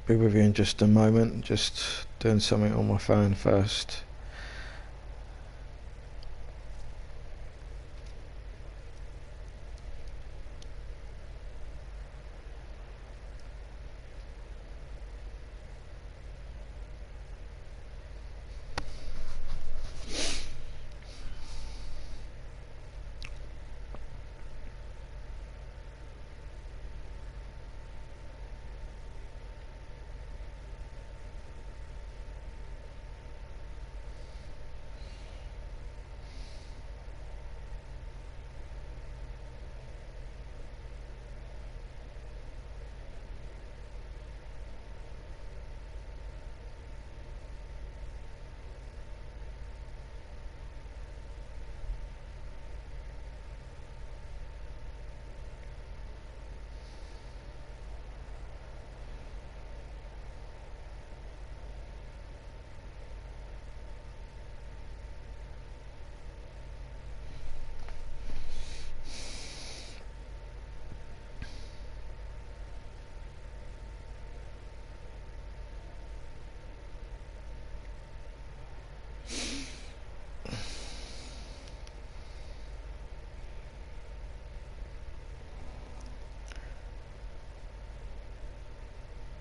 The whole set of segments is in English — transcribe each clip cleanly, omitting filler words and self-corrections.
be with you in just a moment. Just doing something on my phone first.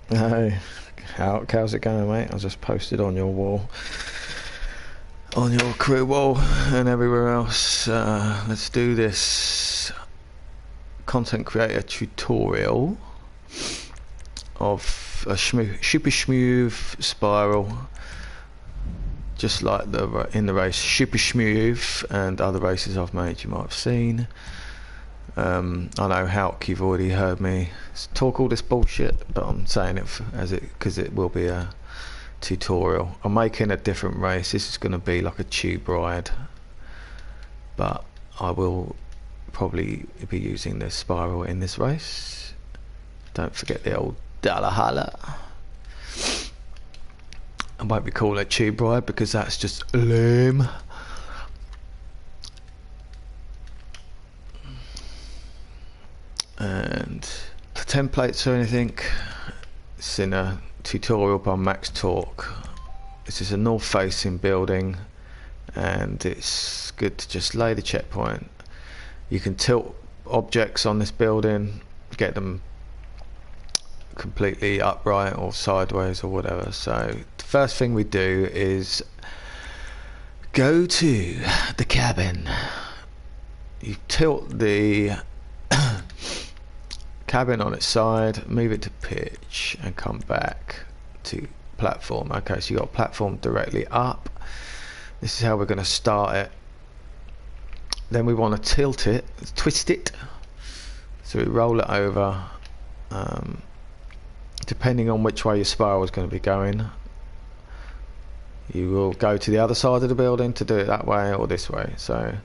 Hey, how's it going, mate? I just posted on your wall, on your crew wall, and everywhere else. Let's do this content creator tutorial of a Shuper Shmooth spiral, just like in the race Shuper Shmooth and other races I've made. You might have seen. I know Hulk, you've already heard me talk all this bullshit, but I'm saying it because it will be a tutorial. I'm making a different race. This is going to be like a tube ride, but I will probably be using this spiral in this race. Don't forget the old Dalahalla. I won't be calling it tube ride because that's just lame. And the templates or anything, it's in a tutorial by Max Talk. This is a north facing building and it's good to just lay the checkpoint. You can tilt objects on this building, get them completely upright or sideways or whatever. So the first thing we do is go to the cabin. You tilt the cabin on its side, move it to pitch and come back to platform. Okay, so you got platform directly up. This is how we're going to start it. Then we want to tilt it, twist it, so we roll it over. Depending on which way your spiral is going to be going, you will go to the other side of the building to do it that way or this way. So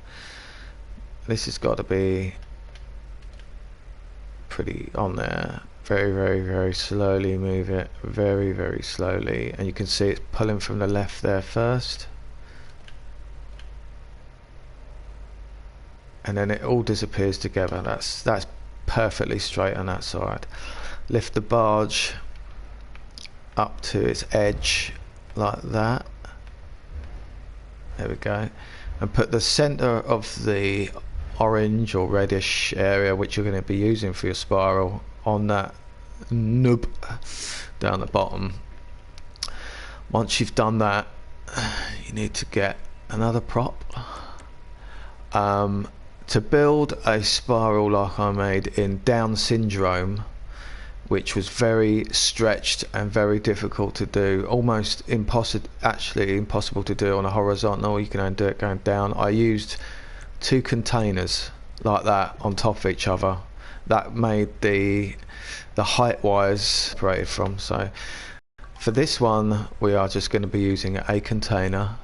this has got to be pretty on there. Very, very, very slowly move it, very, very slowly, and you can see it's pulling from the left there first, and then it all disappears together. That's perfectly straight on that side. Lift the barge up to its edge like that. There we go, and put the center of the orange or reddish area which you're going to be using for your spiral on that nub down the bottom. Once you've done that, you need to get another prop to build a spiral like I made in Down syndrome, which was very stretched and very difficult to do, almost actually impossible to do on a horizontal. You can only do it going down. I used 2 containers like that on top of each other. That made the height wise separated from. So for this one we are just going to be using a container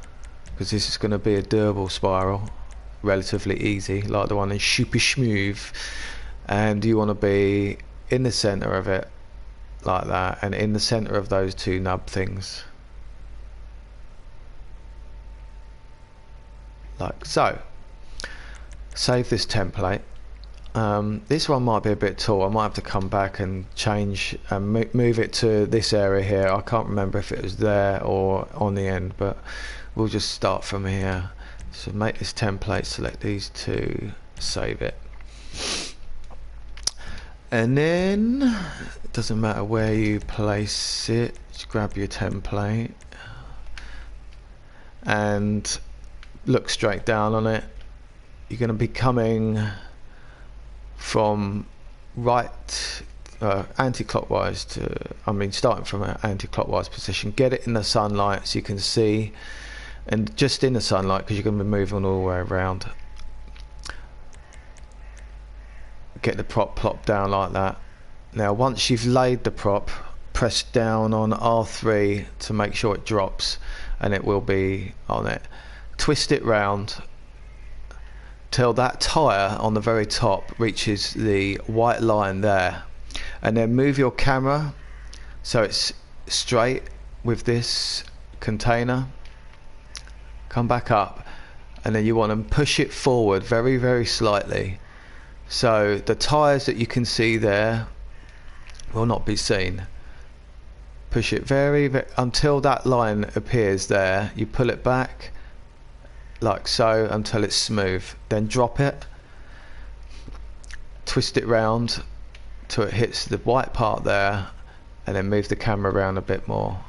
because this is going to be a durable spiral, relatively easy like the one in Shuper Shmooth, and you want to be in the center of it like that, and in the center of those 2 nub things like so. Save this template, This one might be a bit tall. I might have to come back and change and move it to this area here. I can't remember if it was there or on the end, but we'll just start from here. So make this template, select these two, save it, and then it doesn't matter where you place it, just grab your template and look straight down on it. You're going to be coming from right anti-clockwise to, starting from an anti-clockwise position. Get it in the sunlight so you can see, and just in the sunlight because you're going to be moving all the way around. Get the prop plopped down like that. Now once you've laid the prop, press down on R3 to make sure it drops, and it will be on it. Twist it round till that tyre on the very top reaches the white line there, and then move your camera so it's straight with this container. Come back up, and then you want to push it forward very, very slightly so the tyres that you can see there will not be seen. Push it very, very until that line appears there. You pull it back like so until it's smooth, then drop it, twist it round till it hits the white part there, and then move the camera around a bit more.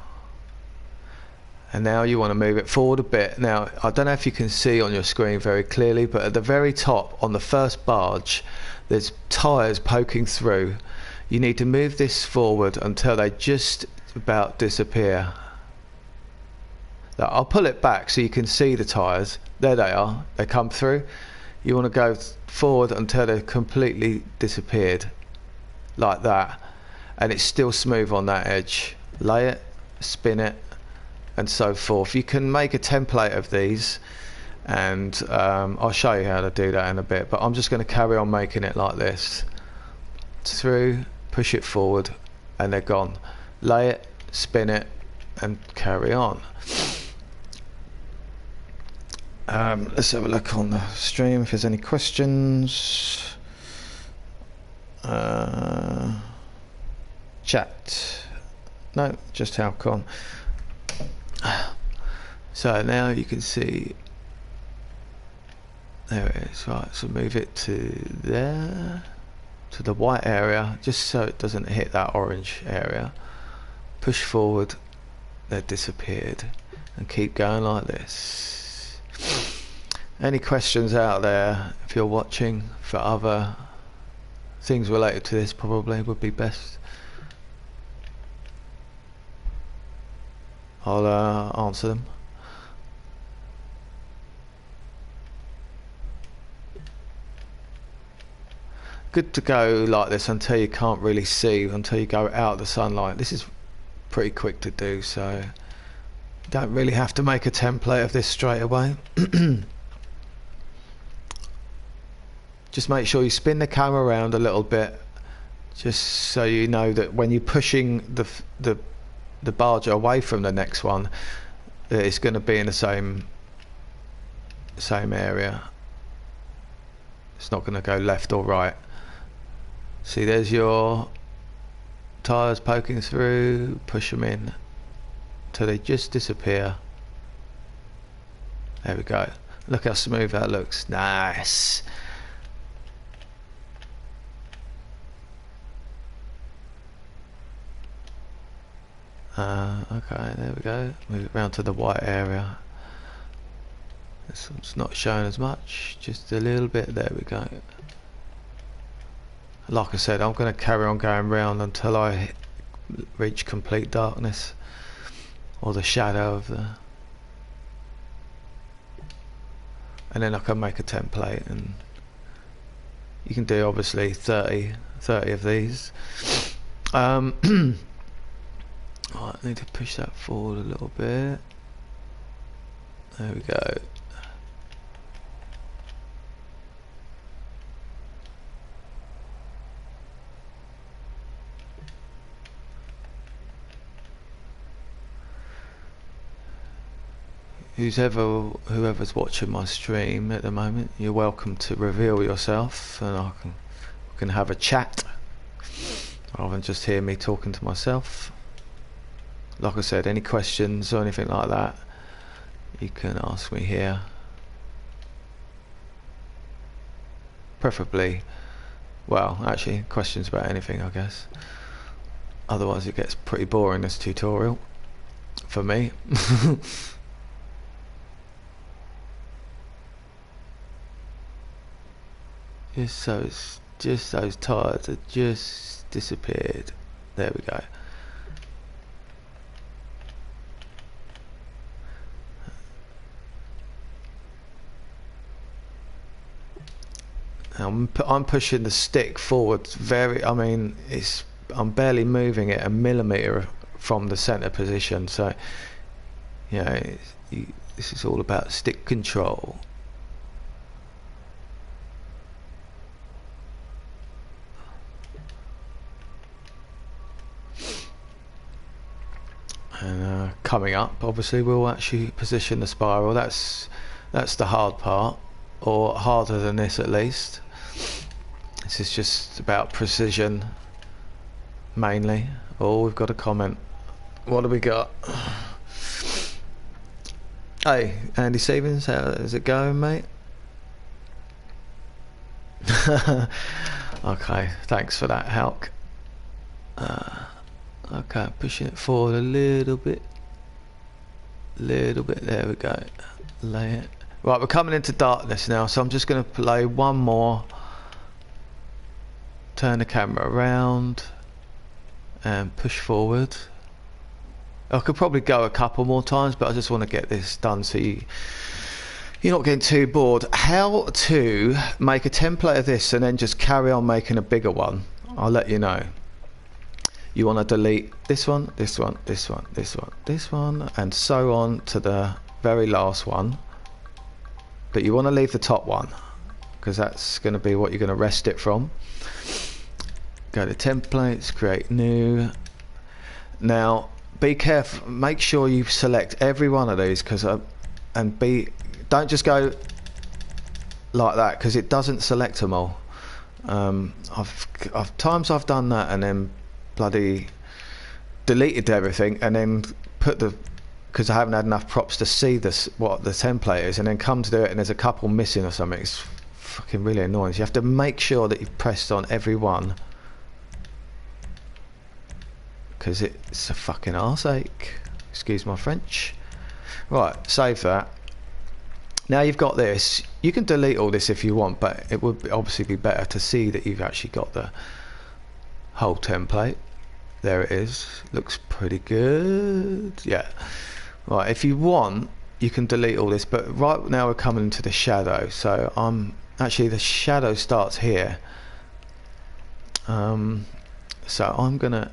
And now you want to move it forward a bit. Now I don't know if you can see on your screen very clearly, but at the very top on the first barge there's tyres poking through. You need to move this forward until they just about disappear. Now, I'll pull it back so you can see the tyres. There they are, they come through. You want to go forward until they've completely disappeared, like that, and it's still smooth on that edge. Lay it, spin it, and so forth. You can make a template of these, and I'll show you how to do that in a bit, but I'm just going to carry on making it like this. Through, push it forward, and they're gone. Lay it, spin it, and carry on. Let's have a look on the stream if there's any questions. Chat. No, just Halcon. So now you can see, there it is. Right, so move it to there, to the white area, just so it doesn't hit that orange area. Push forward, they've disappeared, and keep going like this. Any questions out there, if you're watching, for other things related to this, probably would be best. I'll answer them. Good to go like this until you can't really see, until you go out of the sunlight. This is pretty quick to do, so you don't really have to make a template of this straight away. Just make sure you spin the camera around a little bit, just so you know that when you're pushing the barge away from the next one, that it's going to be in the same area. It's not going to go left or right. See, there's your tyres poking through. Push them in till they just disappear. There we go. Look how smooth that looks. Nice. Okay, there we go. Move it round to the white area. This one's not showing as much, just a little bit. There we go. Like I said, I'm going to carry on going round until I reach complete darkness, or the shadow of the, and then I can make a template, and you can do obviously 30 of these. Right, I need to push that forward a little bit. There we go. Whoever's watching my stream at the moment, you're welcome to reveal yourself, and I can We can have a chat rather than just hear me talking to myself. Like I said, any questions or anything like that, you can ask me here. Preferably, well, actually, questions about anything, I guess. Otherwise, it gets pretty boring, this tutorial, for me. Just those tires have just disappeared. There we go. I'm pushing the stick forward very. I mean, I'm barely moving it a millimeter from the center position. So, you know, this is all about stick control. And coming up, obviously, we'll actually position the spiral. That's the hard part, or harder than this at least. This is just about precision mainly. Oh, we've got a comment. What do we got? Hey, Andy Stevens, how's it going, mate? Okay, thanks for that, Halk. Okay, pushing it forward a little bit. There we go. Lay it. Right, we're coming into darkness now, so I'm just going to play one more. Turn the camera around and push forward. I could probably go a couple more times, but I just want to get this done so you're not getting too bored. How to make a template of this and then just carry on making a bigger one, I'll let you know. You want to delete this one, this one, this one, this one, this one, and so on to the very last one. But you want to leave the top one, because that's going to be what you're going to rest it from. Go to templates, create new. Now be careful, make sure you select every one of these, because don't just go like that, because it doesn't select them all. Times I've done that and then bloody deleted everything and then put because I haven't had enough props to see what the template is, and then come to do it and there's a couple missing or something. It's fucking really annoying. So you have to make sure that you've pressed on every one, because it's a fucking arseache. Excuse my French. Right, save that. Now you've got this. You can delete all this if you want, but it would obviously be better to see that you've actually got the whole template. There it is. Looks pretty good. Yeah. Right, if you want, you can delete all this, but right now we're coming into the shadow. So actually the shadow starts here. So I'm gonna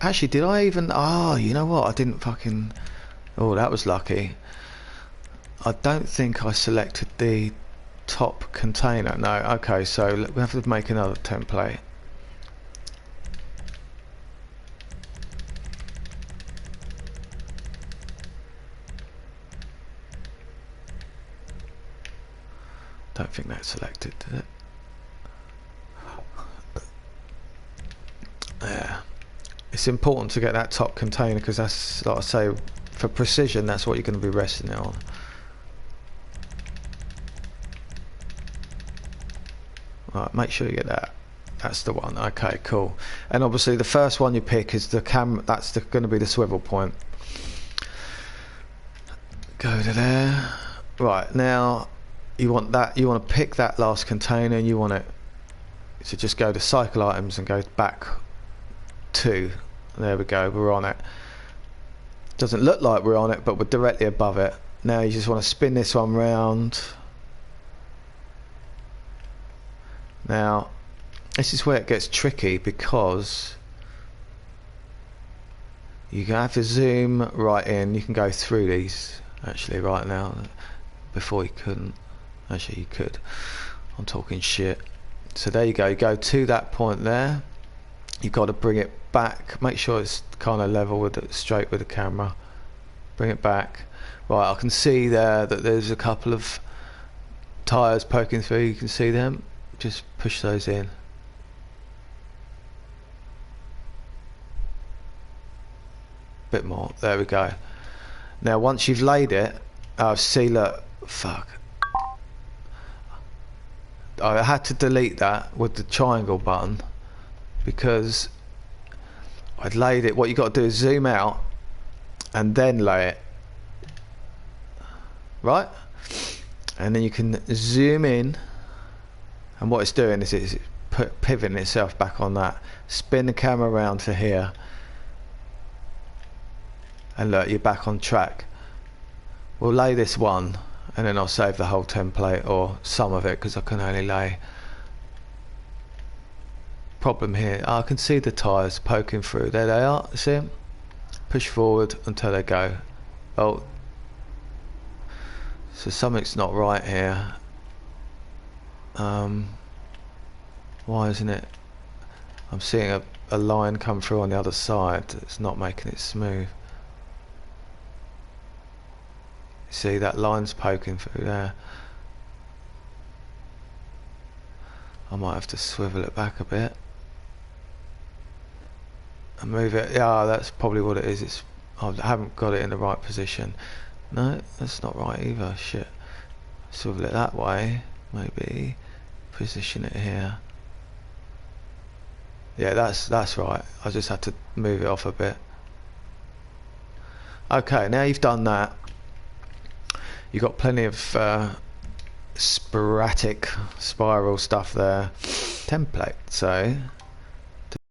actually, did I even, you know what, I didn't fucking, oh, that was lucky. I don't think I selected the top container. No, okay, so we have to make another template. Don't think that's selected, did it? Yeah. It's important to get that top container, because that's, like I say, for precision, that's what you're going to be resting it on. Right, make sure you get that. That's the one. Okay, cool. And obviously the first one you pick is the camera. That's going to be the swivel point. Go to there. Right, now you want that. You want to pick that last container, and you want it to just go to cycle items and go back to. There we go. We're on it. Doesn't look like we're on it, but we're directly above it. Now you just want to spin this one round. Now this is where it gets tricky, because you have to zoom right in. You can go through these actually right now. Before you couldn't. Actually you could. I'm talking shit. So there you go. You go to that point there. You've got to bring it back. Make sure it's kind of level with it, straight with the camera. Bring it back. Right, I can see there that there's a couple of tires poking through. You can see them. Just push those in. bit more. There we go. Now once you've laid it, see, look, fuck, I had to delete that with the triangle button because I'd laid it. What you got to do is zoom out and then lay it, right? And then you can zoom in, and what it's doing is it's pivoting itself back on that. Spin the camera around to here, and look, you're back on track. We'll lay this one, and then I'll save the whole template or some of it because I can only lay. Problem here, I can see the tyres poking through. There they are, see them? Push forward until they go. Oh, so something's not right here. Why isn't it? I'm seeing a line come through on the other side. It's not making it smooth. See, that line's poking through there. I might have to swivel it back a bit and move it. Yeah, that's probably what it is. I haven't got it in the right position. No, that's not right either. Shit. Swivel it that way, maybe. Position it here. Yeah, that's right. I just had to move it off a bit. Okay, now you've done that. You've got plenty of sporadic spiral stuff there. Template. So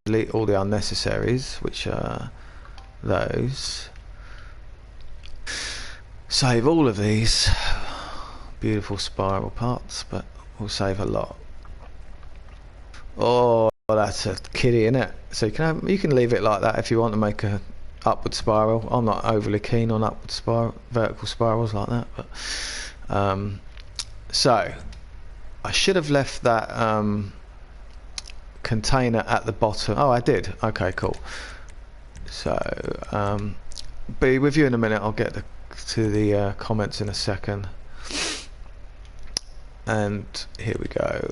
delete all the unnecessaries, which are those. Save all of these beautiful spiral parts, but we'll save a lot. Oh, that's a kiddie, isn't it? So you can leave it like that if you want to make a upward spiral. I'm not overly keen on upward spiral, vertical spirals like that, but so I should have left that container at the bottom. Oh, I did. Okay, cool. So be with you in a minute. I'll get to the comments in a second. And here we go.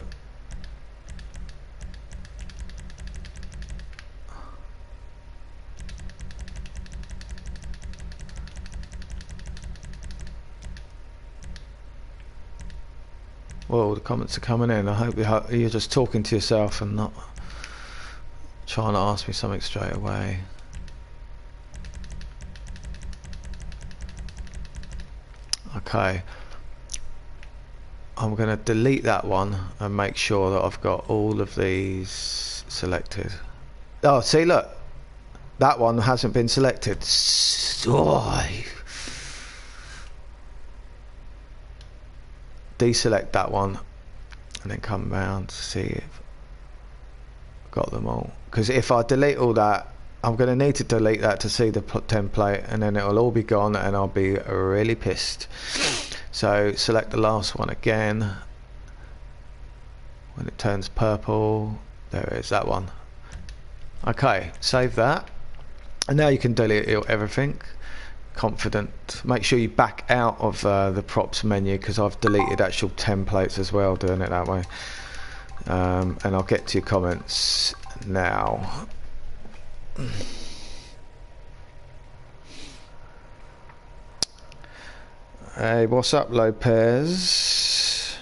Well, the comments are coming in. I hope you're just talking to yourself and not trying to ask me something straight away. Okay. I'm going to delete that one and make sure that I've got all of these selected. Oh, see, look. That one hasn't been selected. Oh. Deselect that one and then come round to see if I've got them all, because if I delete all that, I'm going to need to delete that to see the template, and then it'll all be gone and I'll be really pissed. So select the last one again. When it turns purple, there it is, that one. Okay, save that, and now you can delete everything. Confident. Make sure you back out of the props menu, because I've deleted actual templates as well doing it that way. And I'll get to your comments now. Hey, what's up, Lopez?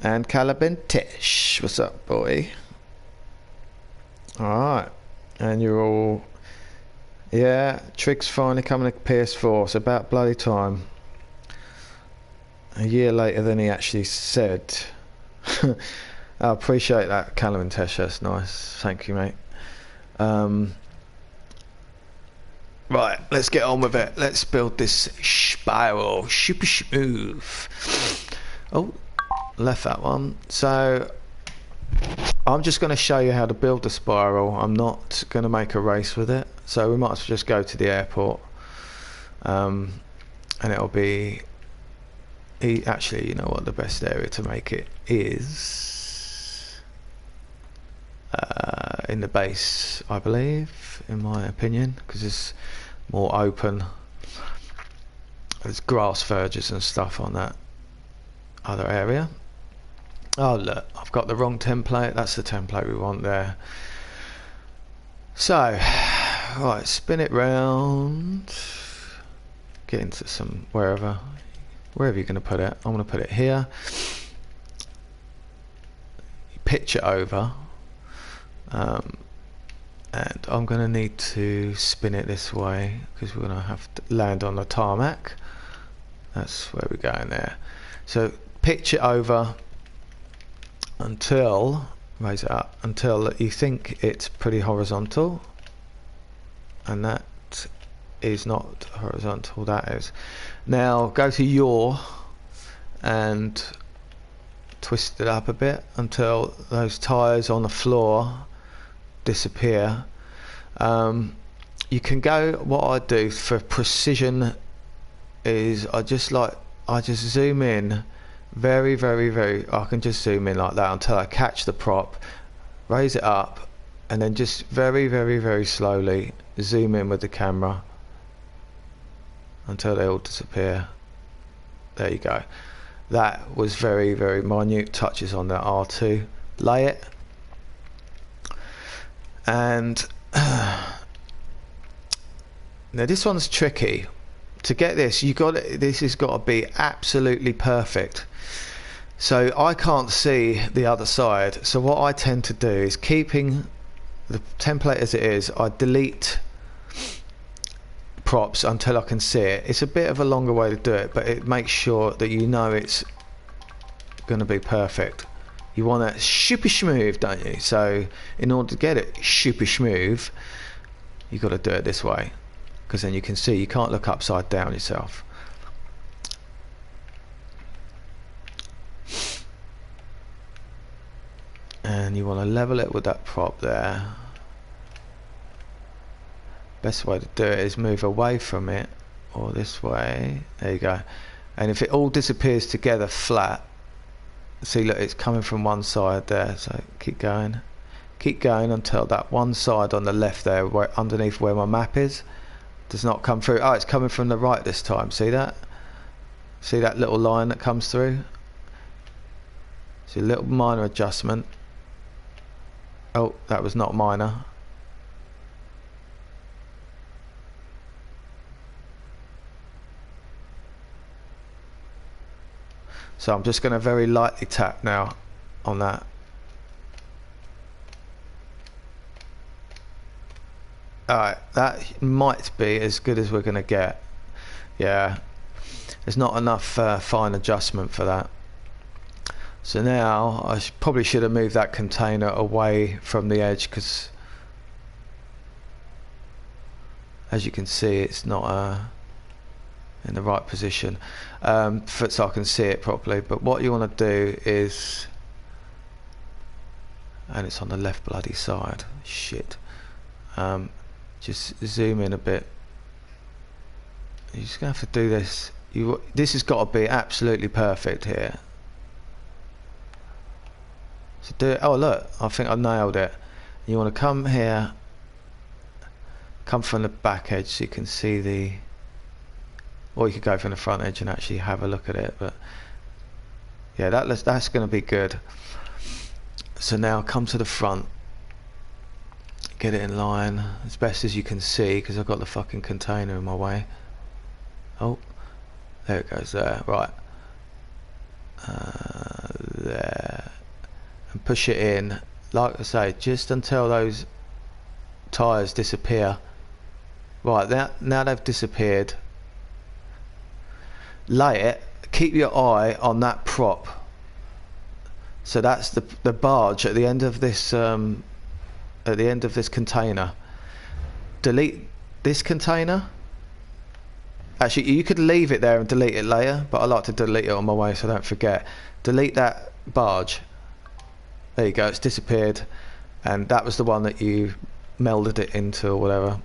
And Calabentish, what's up, boy? Alright, and you're all... Yeah, Trig's finally coming to PS4. It's about bloody time. A year later than he actually said. I appreciate that, Calabentish, that's nice. Thank you, mate. Right, let's get on with it. Let's build this spiral. Super smooth. Oh, left that one. So I'm just going to show you how to build the spiral. I'm not going to make a race with it, so we might as well just go to the airport, and it'll be actually, you know what, the best area to make it is in the base, I believe, in my opinion, because it's more open. There's grass verges and stuff on that other area. Oh look, I've got the wrong template. That's the template we want there. So Right, spin it round. Get into some wherever you're going to put it. I'm going to put it here. Pitch it over. And I'm going to need to spin it this way because we're going to have to land on the tarmac. That's where we're going there. So pitch it over until, raise it up until you think it's pretty horizontal, and that is not horizontal, that is. Now go to yaw and twist it up a bit until those tyres on the floor disappear. You can go, what I do for precision is I just zoom in very I can just zoom in like that until I catch the prop, raise it up, and then just very slowly zoom in with the camera until they all disappear. There you go. That was very minute touches on that R2. Lay it, and now this one's tricky. To get this, this has got to be absolutely perfect. So I can't see the other side. So what I tend to do is, keeping the template as it is, I delete props until I can see it. It's a bit of a longer way to do it, but it makes sure that you know it's going to be perfect. You want it super smooth, don't you? So in order to get it super smooth, you've got to do it this way, because then you can see, you can't look upside down yourself. And you want to level it with that prop there. Best way to do it is move away from it, or this way. There you go. And if it all disappears together flat, see, look, it's coming from one side there. So keep going until that one side on the left there, where underneath where my map is, does not come through. Oh, it's coming from the right this time. See that? See that little line that comes through? See, a little minor adjustment. Oh, that was not minor. So I'm just going to very lightly tap now on that. Alright, that might be as good as we're going to get. Yeah, there's not enough fine adjustment for that. So now I probably should have moved that container away from the edge, because as you can see, it's not in the right position, so I can see it properly. But what you want to do is, and it's on the left bloody side, shit, just zoom in a bit. You're just gonna have to do this. This has got to be absolutely perfect here. So do it. Oh look, I think I nailed it. You want to come here, come from the back edge so you can see the, or you could go from the front edge and actually have a look at it. But yeah, that's going to be good. So now come to the front, get it in line as best as you can see, because I've got the fucking container in my way. Oh, there it goes there. Right, there, and push it in, like I say, just until those tyres disappear. Right, now they've disappeared. Lay it, keep your eye on that prop. So that's the barge at the end of this container. Delete this container. Actually, you could leave it there and delete it later, but I like to delete it on my way so I don't forget. Delete that barge. There you go, it's disappeared, and that was the one that you melded it into or whatever.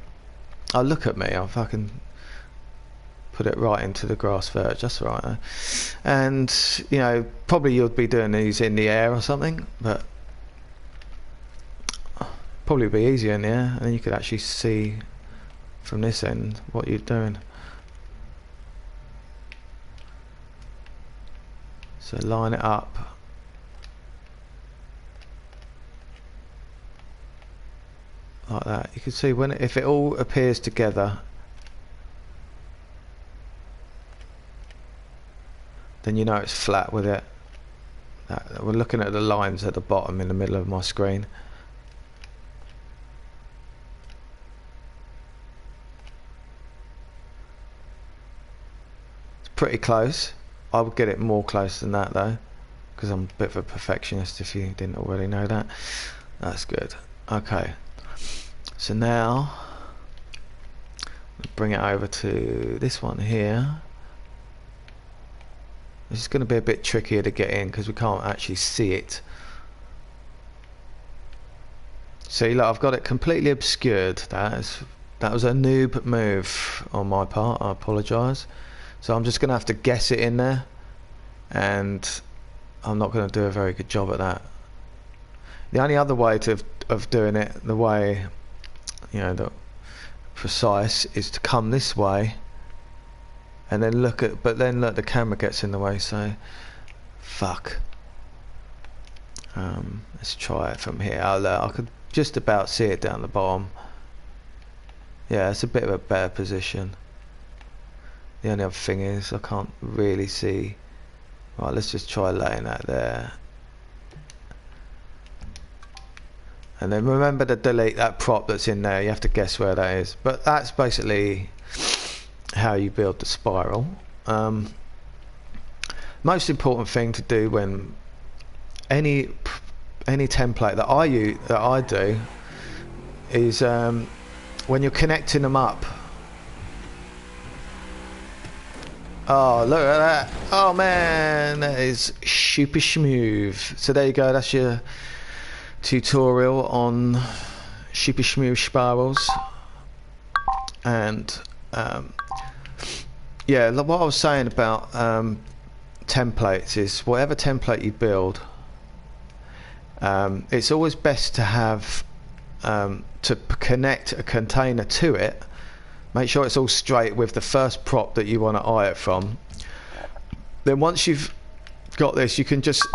Oh, look at me, I fucking put it right into the grass verge. That's right. And you know, probably you'd be doing these in the air or something, but probably be easier in the air, and then you could actually see from this end what you're doing. So line it up. like that. You can see when if it all appears together, then you know it's flat with it. We're looking at the lines at the bottom in the middle of my screen. It's pretty close. I would get it more close than that though, because I'm a bit of a perfectionist if you didn't already know that. That's good. Okay, so now bring it over to this one here. This is going to be a bit trickier to get in because we can't actually see it. See, look, I've got it completely obscured. That was a noob move on my part. I apologise. So I'm just going to have to guess it in there, and I'm not going to do a very good job at that. The only other way of doing it, the way, you know, the precise, is to come this way and then look at, but then look, the camera gets in the way, so fuck. Let's try it from here. I could just about see it down the bottom. Yeah, it's a bit of a better position. The only other thing is I can't really see. Right, let's just try laying that there. And then remember to delete that prop that's in there. You have to guess where that is. But that's basically how you build the spiral. Most important thing to do when any template that I do is when you're connecting them up. Oh, look at that. Oh man, that is super smooth. So there you go, that's your tutorial on super smooth spirals. And yeah, what I was saying about templates is whatever template you build, it's always best to have to connect a container to it. Make sure it's all straight with the first prop that you want to eye it from. Then once you've got this, you can just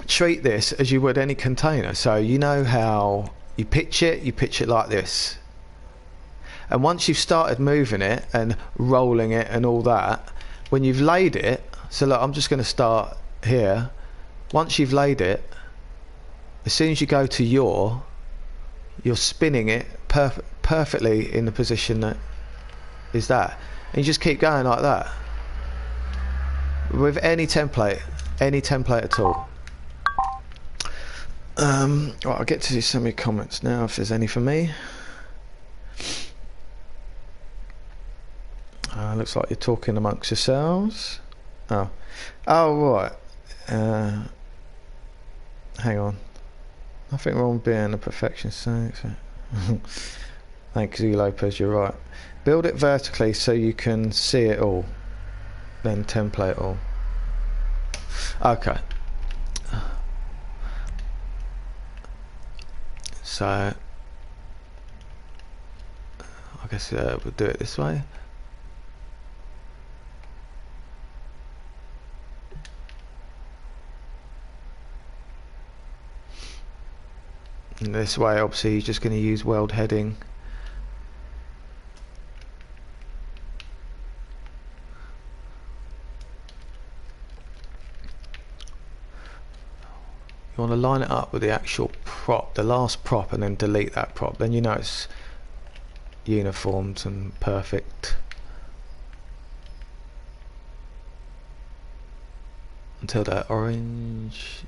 treat this as you would any container. So you know how you pitch it like this. And once you've started moving it and rolling it and all that, when you've laid it, so look, I'm just going to start here. Once you've laid it, as soon as you go to you're spinning it perfectly in the position that is that, and you just keep going like that with any template at all. Right, I'll get to some of your comments now if there's any for me. Looks like you're talking amongst yourselves. Oh right. Hang on. Nothing wrong with being a perfectionist. Thanks, Lopez, you're right. Build it vertically so you can see it all. Then template all. Okay. So I guess we'll do it this way. And this way, obviously, you're just going to use weld heading. You want to line it up with the actual prop, the last prop, and then delete that prop. Then you know it's uniformed and perfect. Until that orange.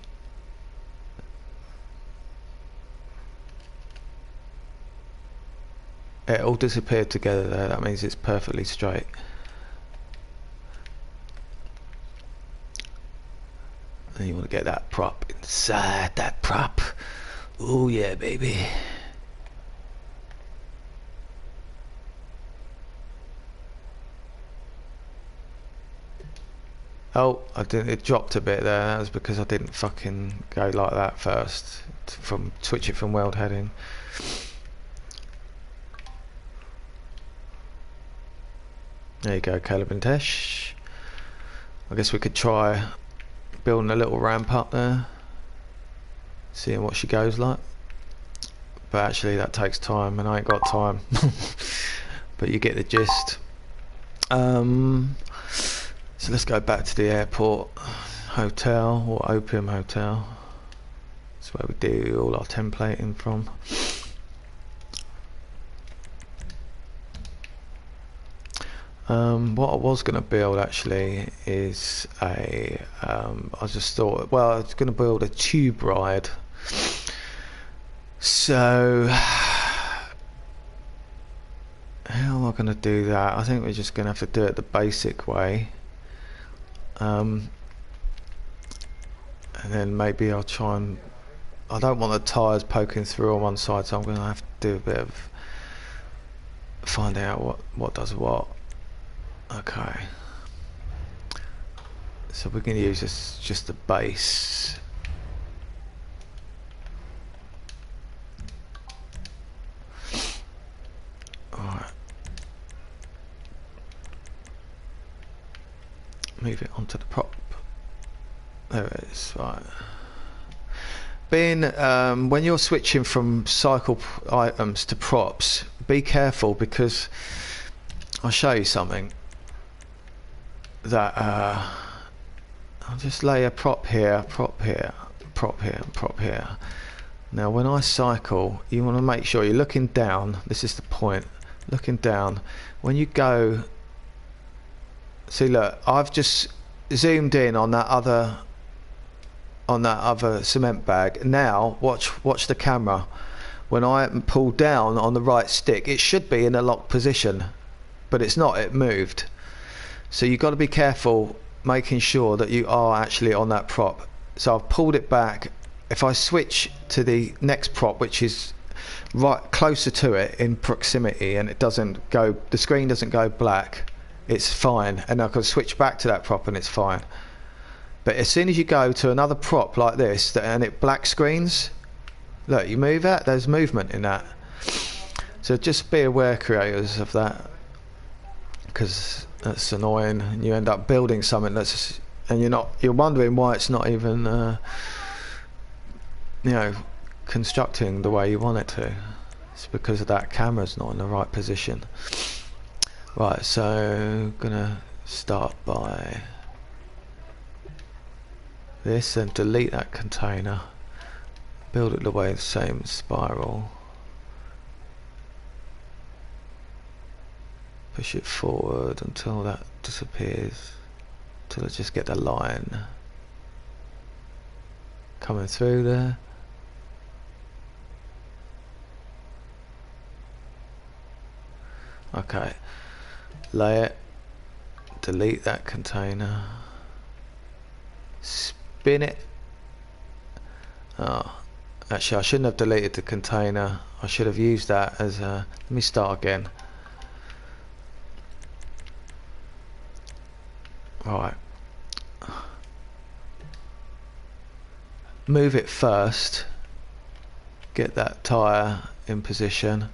It all disappeared together there. That means it's perfectly straight. And you want to get that prop inside that prop. Oh yeah, baby. Oh, I didn't. It dropped a bit there. That was because I didn't fucking go like that first. Switch it from weld heading. There you go, Caleb and Tesh. I guess we could try building a little ramp up there, seeing what she goes like. but actually that takes time and I ain't got time. But you get the gist. So let's go back to the airport hotel, or Opium Hotel. That's where we do all our templating from. What I was going to build actually is a I just thought, well, I was going to build a tube ride. So how am I going to do that? I think we're just going to have to do it the basic way. And then maybe I'll try and, I don't want the tyres poking through on one side, so I'm going to have to do a bit of finding out what does what. Okay, so we're going to use this, just the base. Alright, move it onto the prop. There it is. Right, being when you're switching from cycle items to props, be careful, because I'll show you something that I'll just lay a prop here, prop here, prop here, prop here. Now when I cycle, you want to make sure you're looking down. This is the point, looking down. When you go, see, look, I've just zoomed in on that other cement bag. Now watch the camera. When I pull down on the right stick, it should be in a locked position, but it's not, it moved. So you've got to be careful making sure that you are actually on that prop. So I've pulled it back. If I switch to the next prop, which is right closer to it in proximity, and it doesn't go, the screen doesn't go black, it's fine, and I can switch back to that prop and it's fine. But as soon as you go to another prop like this and it black screens, look, you move that, there's movement in that. So just be aware, creators, of that, because that's annoying, and you end up building something that's, and you're wondering why it's not even you know, constructing the way you want it to. It's because of that camera's not in the right position. Right, so gonna start by this and delete that container, build it the way the same spiral, push it forward until that disappears, until I just get the line coming through there. Okay, lay it, delete that container, spin it. Oh, actually I shouldn't have deleted the container, I should have used that as a, let me start again. Right, move it first, get that tyre in position,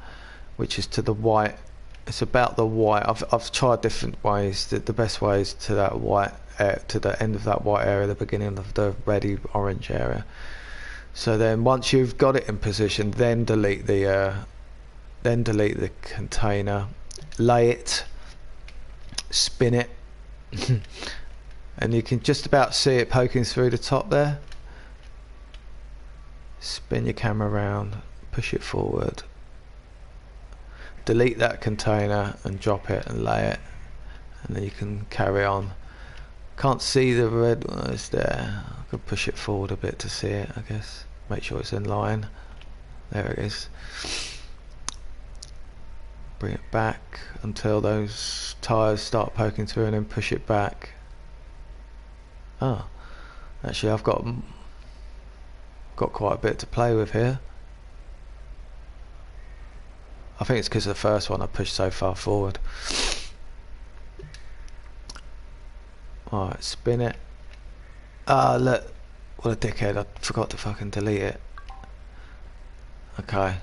which is to the white. It's about the white. I've tried different ways. The best way is to that white, to the end of that white area, the beginning of the reddy orange area. So then once you've got it in position, then delete the container, lay it, spin it, and you can just about see it poking through the top there. Spin your camera around, push it forward, delete that container and drop it and lay it, and then you can carry on. Can't see the red one, it's there. I can push it forward a bit to see it, I guess. Make sure it's in line. There it is. Bring it back until those tyres start poking through, and then push it back. Oh, actually I've got quite a bit to play with here. I think it's because of the first one I pushed so far forward. Alright, spin it. Ah, look, what a dickhead, I forgot to fucking delete it. Okay,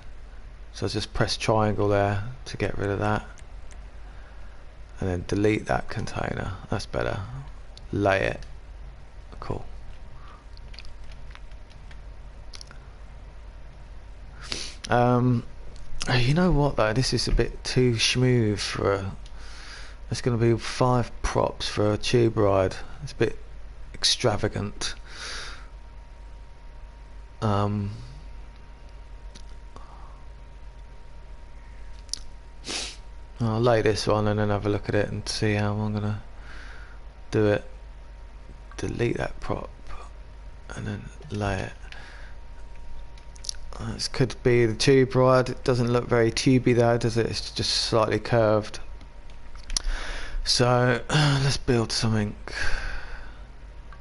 so just press triangle there to get rid of that, and then delete that container. That's better. Lay it. Cool. You know what though, this is a bit too smooth for a... It's going to be 5 props for a tube ride. It's a bit extravagant. I'll lay this one and then have a look at it and see how I'm going to do it. Delete that prop and then lay it. This could be the tube ride. It doesn't look very tubey though, does it? It's just slightly curved. So let's build something.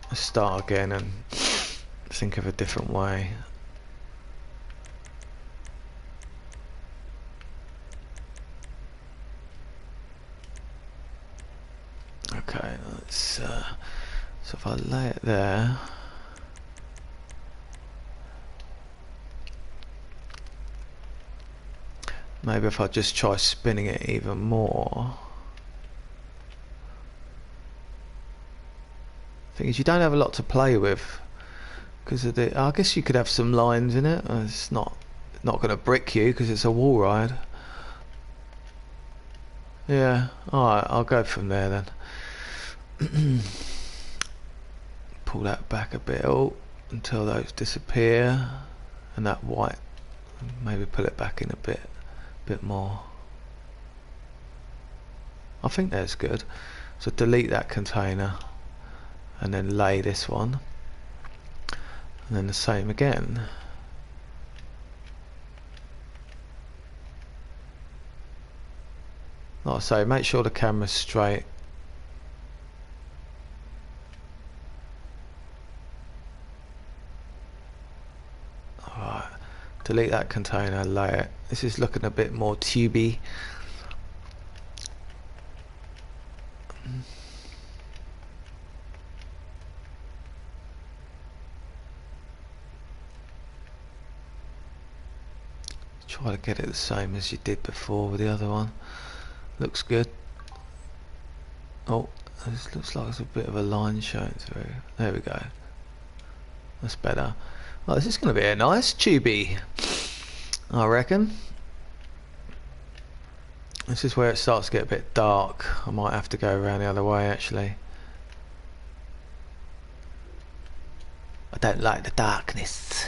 Let's start again and think of a different way. Okay, let's so if I lay it there, maybe if I just try spinning it even more. Thing is, you don't have a lot to play with because of the... I guess you could have some lines in it. It's not going to brick you because it's a wall ride. Yeah, alright, I'll go from there then. Pull that back a bit until those disappear, and that white, maybe pull it back in a bit more. I think that's good. So delete that container and then lay this one, and then the same again. Like I say, make sure the camera's straight. Alright, delete that container, lay it. This is looking a bit more tubey. Try to get it the same as you did before with the other one. Looks good. Oh, this looks like there's a bit of a line showing through. There we go. That's better. Oh, this is going to be a nice tubey, I reckon. This is where it starts to get a bit dark. I might have to go around the other way actually. I don't like the darkness.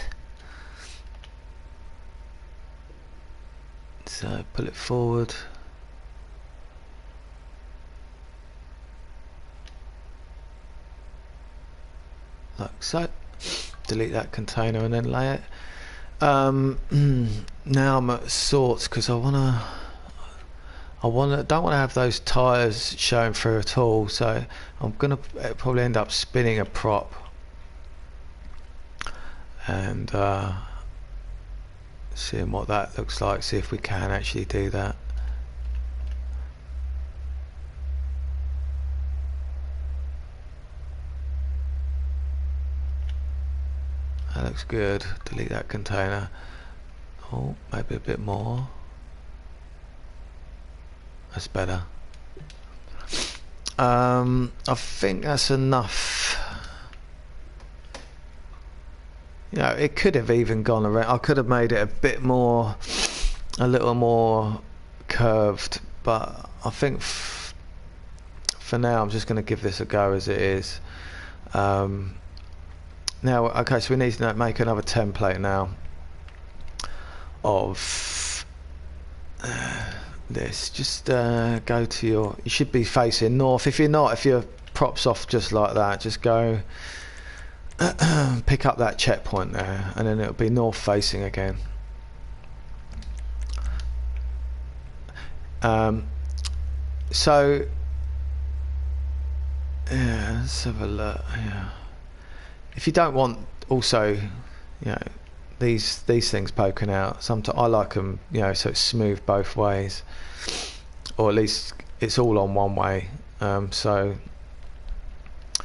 So pull it forward. Like so. Delete that container and then lay it. Now I'm at sorts because don't want to have those tires showing through at all. So I'm gonna probably end up spinning a prop and seeing what that looks like. See if we can actually do that. That looks good. Delete that container. Oh, maybe a bit more. That's better. I think that's enough. You know, it could have even gone around. I could have made it a little more curved, but I think for now I'm just going to give this a go as it is. Now, okay, so we need to make another template now of this. Just go to your... You should be facing north. If you're not, if your prop's off just like that, just go pick up that checkpoint there, and then it'll be north facing again. So yeah, let's have a look. Yeah. If you don't want also, you know, these things poking out, sometimes I like them, you know, so it's smooth both ways, or at least it's all on one way. So I'm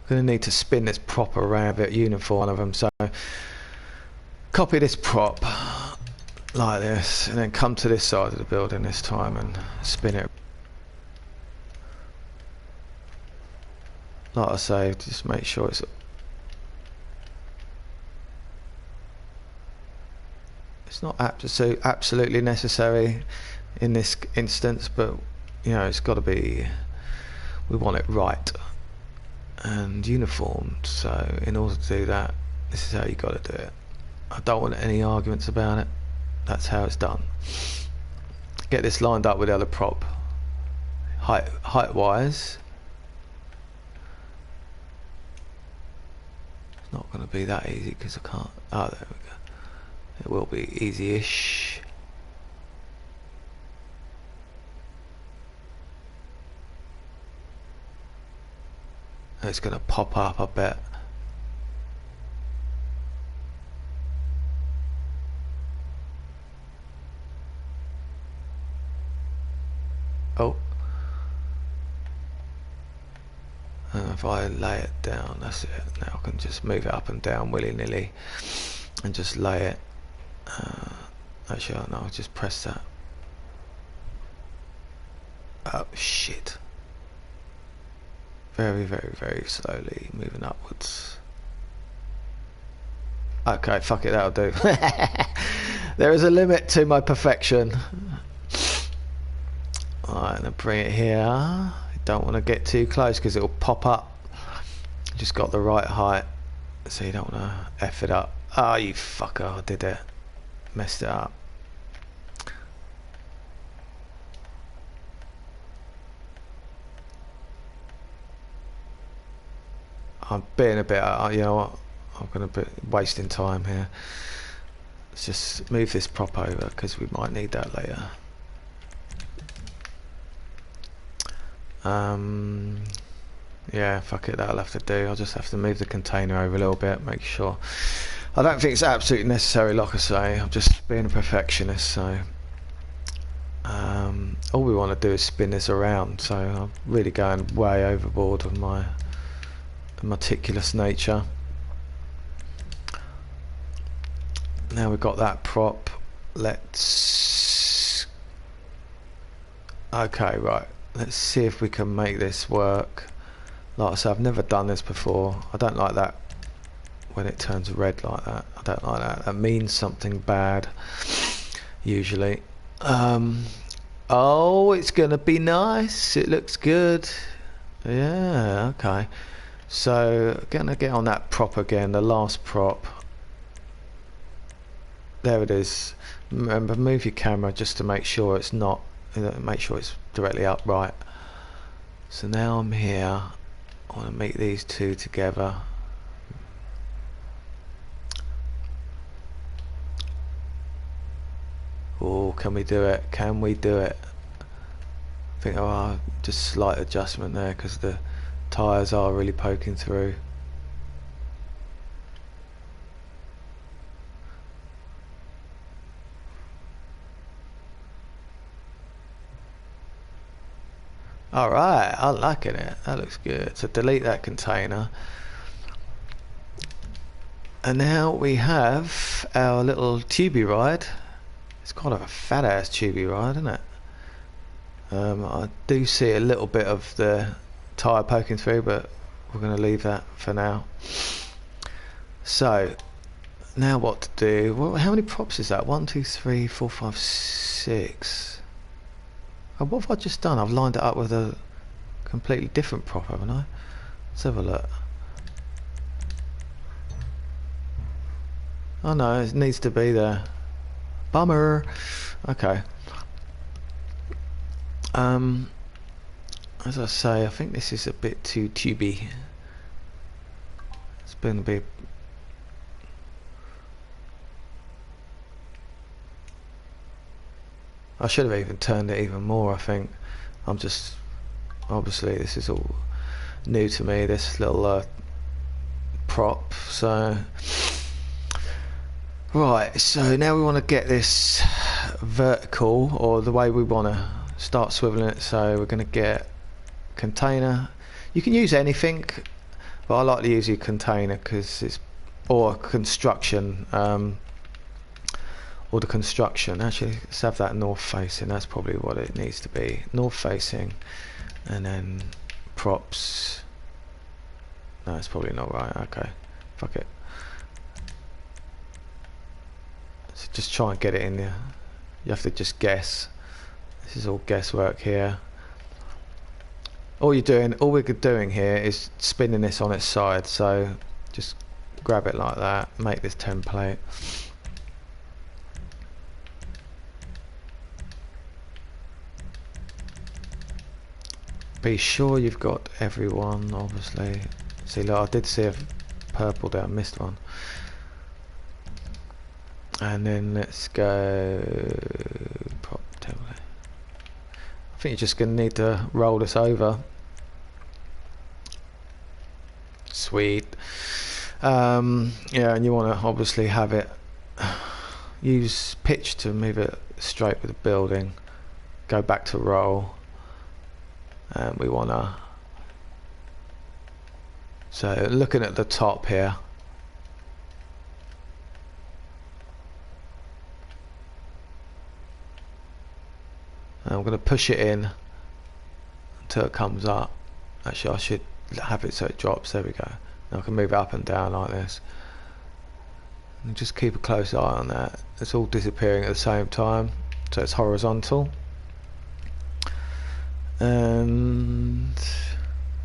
going to need to spin this prop around a bit uniform, one of them. So copy this prop like this, and then come to this side of the building this time and spin it. Like I say, just make sure it's not absolutely necessary in this instance, but you know, it's got to be, we want it right and uniformed. So in order to do that, this is how you got to do it. I don't want any arguments about it. That's how it's done. Get this lined up with the other prop, height wise. It's not going to be that easy because I can't. Oh, there we go. It will be easy-ish. It's going to pop up, I bet. Oh. And if I lay it down, that's it. Now I can just move it up and down willy-nilly and just lay it. Actually, no, I'll just press that. Oh, shit. Very, very, very slowly moving upwards. Okay, fuck it, that'll do. There is a limit to my perfection. Alright, and bring it here. Don't want to get too close because it'll pop up. Just got the right height, so you don't want to F it up. Oh, you fucker, I did it. Messed it up. I'm being a bit, you know what, I'm going to be wasting time here. Let's just move this prop over because we might need that later. Yeah, fuck it, that'll have to do. I'll just have to move the container over a little bit, make sure. I don't think it's absolutely necessary, like I say. I'm just being a perfectionist, so all we want to do is spin this around, so I'm really going way overboard with my meticulous nature. Now we've got that prop, let's, okay, right, let's see if we can make this work. Like I said, I've never done this before. I don't like that when it turns red like that. I don't like that. That means something bad usually. Oh, it's gonna be nice. It looks good. Yeah, okay. So gonna get on that prop again, the last prop. There it is. Remember, move your camera just to make sure it's not, make sure it's directly upright. So now I'm here. I want to make these two together. Oh, can we do it? Can we do it? I think, oh, just slight adjustment there because the tyres are really poking through. Alright, I'm liking it. That looks good. So delete that container. And now we have our little tubey ride. It's kind of a fat ass tubey ride, isn't it? I do see a little bit of the tyre poking through, but we're going to leave that for now. So now what to do? Well, how many props is that? 1, 2, 3, 4, 5, 6. Oh, what have I just done? I've lined it up with a completely different prop, haven't I? Let's have a look. Oh no, it needs to be there. Bummer. Okay. As I say, I think this is a bit too tubey. It's been a bit. I should have even turned it even more, I think. I'm just, obviously this is all new to me, this little prop, so right, so now we want to get this vertical, or the way we want to start swiveling it. So we're going to get container. You can use anything, but I like to use a container because it's, or construction, or the construction. Actually, let's have that north facing. That's probably what it needs to be, north facing. And then props. No, it's probably not right. Okay, fuck it. Let's just try and get it in there. You have to just guess. This is all guesswork here. All we're doing here is spinning this on its side, so just grab it like that, make this template. Be sure you've got everyone, obviously. See, look, I did see a purple there, I missed one. And then let's go prop template. I think you're just going to need to roll this over. Sweet. Yeah, and you want to obviously have it, use pitch to move it straight with the building. Go back to roll. And we want to, so looking at the top here, and I'm going to push it in until it comes up. Actually, I should have it so it drops. There we go. Now I can move it up and down like this, and just keep a close eye on that. It's all disappearing at the same time, so it's horizontal. And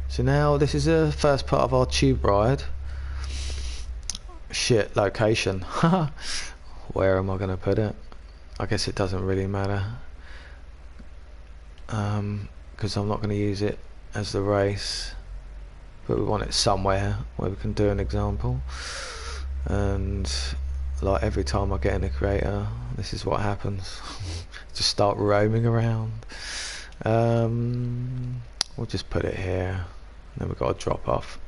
so now this is the first part of our tube ride. Shit, location. Where am I going to put it? I guess it doesn't really matter, because I'm not going to use it as the race, but we want it somewhere where we can do an example. And like every time I get in a creator, this is what happens. Just start roaming around. We'll just put it here, and then we've got to drop off.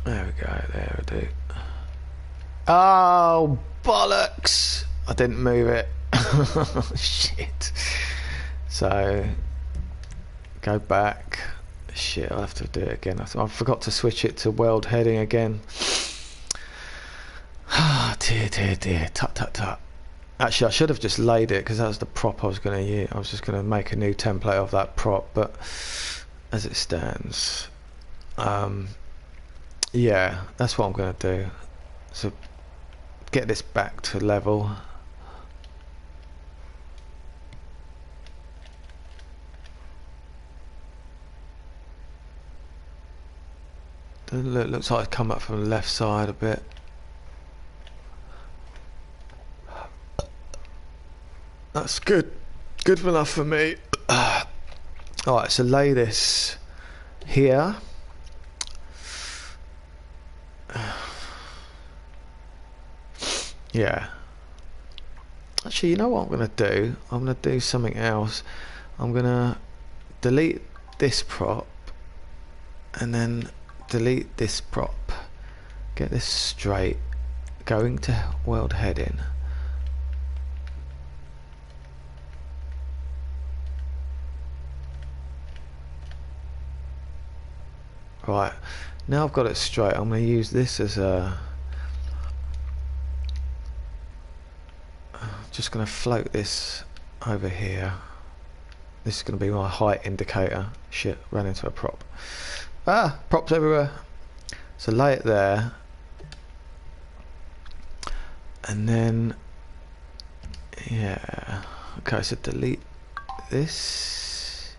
There we go, there we do. Oh, bollocks! I didn't move it. Shit. So, go back. Shit, I'll have to do it again. I forgot to switch it to world heading again. Ah, dear, dear, dear. Tut, tut, tut. Actually, I should have just laid it, because that was the prop I was going to use. I was just going to make a new template of that prop, but as it stands, yeah, that's what I'm going to do. So, get this back to level. Looks like it's come up from the left side a bit. That's good enough for me. Alright, so lay this here. Yeah. Actually, you know what I'm going to do? I'm going to do something else. I'm going to delete this prop and then delete this prop. Get this straight. Going to world heading. Right, now I've got it straight, I'm going to use this as a... just going to float this over here. This is going to be my height indicator. Shit, ran into a prop. Ah, props everywhere. So lay it there. And then... yeah. Okay, so delete this.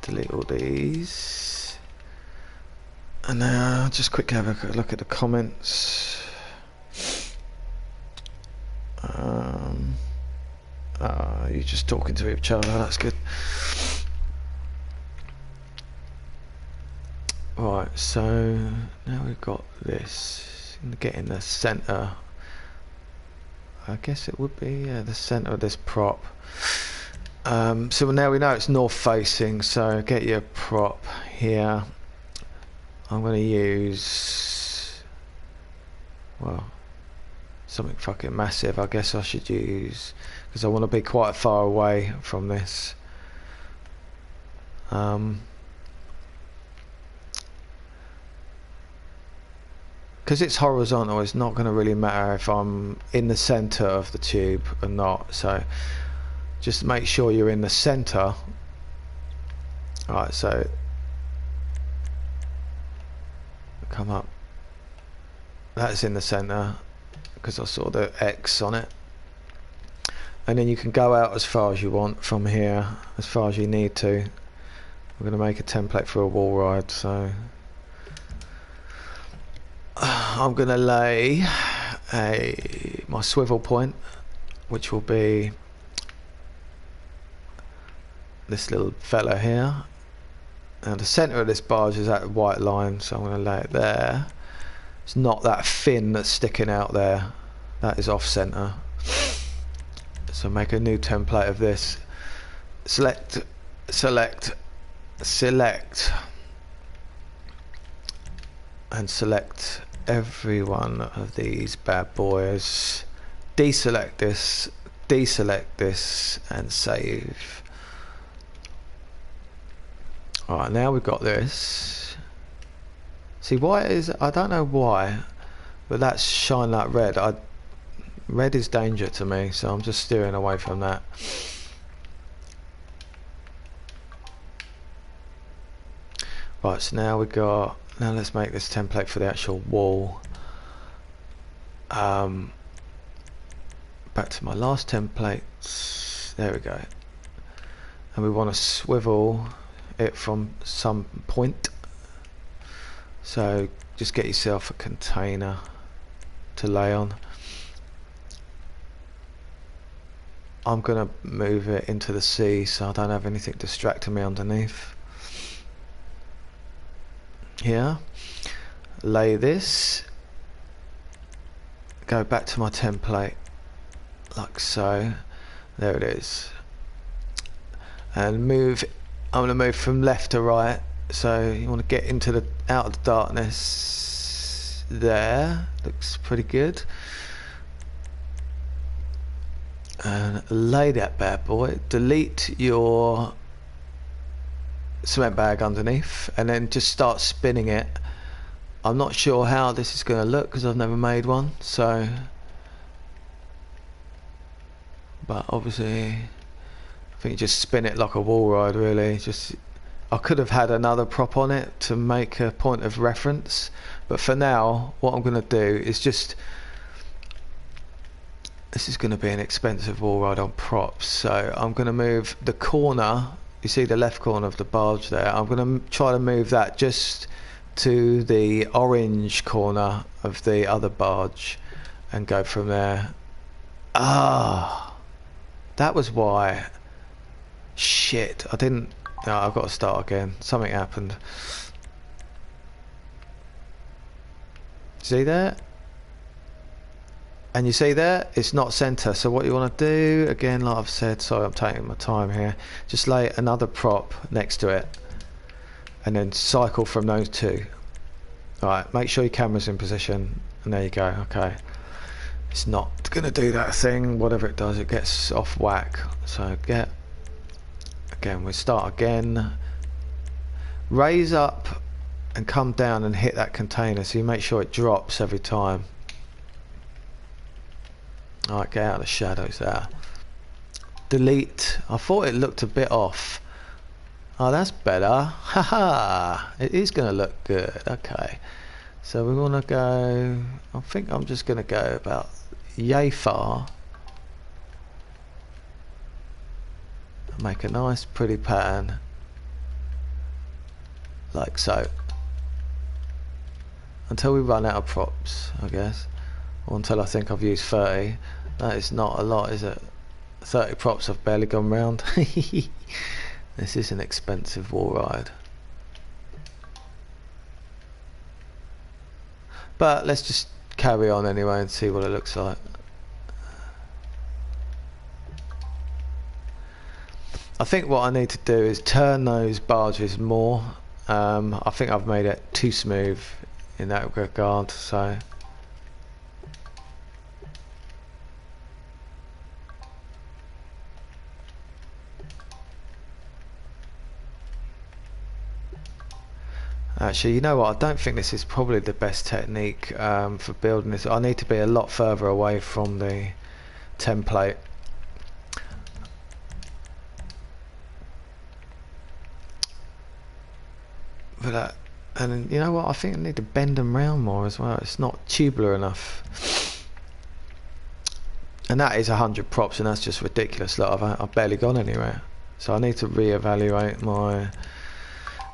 Delete all these. And now just quickly have a look at the comments. You're just talking to each other, that's good. Right, so now we've got this. Get in the center. I guess it would be the center of this prop. So now we know it's north facing, so get your prop here. I'm going to use, well, something fucking massive. I guess I should use, because I want to be quite far away from this. Because it's horizontal, it's not going to really matter if I'm in the center of the tube or not. So just make sure you're in the center. Alright, so come up. That's in the center because I saw the X on it. And then you can go out as far as you want from here, as far as you need to. We're going to make a template for a wall ride, so I'm going to lay my swivel point, which will be this little fella here. And the center of this barge is that white line, so I'm going to lay it there. It's not that fin that's sticking out there. That is off center. So make a new template of this. Select, select, select, and select every one of these bad boys. Deselect this, and save. Alright, now we've got this. See why it is, I don't know why, but that's shine that red. Red is danger to me, so I'm just steering away from that. Right, so now let's make this template for the actual wall. Back to my last templates. There we go. And we want to swivel it from some point. So just get yourself a container to lay on. I'm gonna move it into the sea so I don't have anything distracting me underneath. Here, lay this, go back to my template like so. There it is. And move, I'm gonna move from left to right. So you want to get into the out of the darkness there. Looks pretty good. And lay that bad boy. Delete your cement bag underneath and then just start spinning it. I'm not sure how this is going to look because I've never made one, so but obviously I think you just spin it like a wall ride really. Just I could have had another prop on it to make a point of reference, but for now what I'm going to do is just, this is going to be an expensive wall ride on props, so I'm going to move the corner, you see the left corner of the barge there, I'm going to try to move that just to the orange corner of the other barge and go from there. Ah, that was why. Shit, I didn't, no, I've got to start again, something happened. See there? And you see there, it's not center, so what you want to do, again like I've said, sorry I'm taking my time here, just lay another prop next to it and then cycle from those two. Alright, make sure your camera's in position, and there you go. Okay, it's not going to do that thing, whatever it does, it gets off whack. So again, we start again, raise up and come down and hit that container so you make sure it drops every time. Alright, get out of the shadows there. Delete. I thought it looked a bit off. Oh, that's better. Haha, it is going to look good. Okay, so we want to go, I think I'm just going to go about yay far. Make a nice pretty pattern like so until we run out of props, I guess, or until I think I've used 30. That is not a lot, is it? 30 props, I've barely gone round. This is an expensive wall ride, but let's just carry on anyway and see what it looks like. I think what I need to do is turn those barges more. I think I've made it too smooth in that regard, so actually, you know what, I don't think this is probably the best technique for building this. I need to be a lot further away from the template. But And you know what, I think I need to bend them round more as well. It's not tubular enough. And that is 100 props, and that's just ridiculous. Look, I've barely gone anywhere. So I need to reevaluate my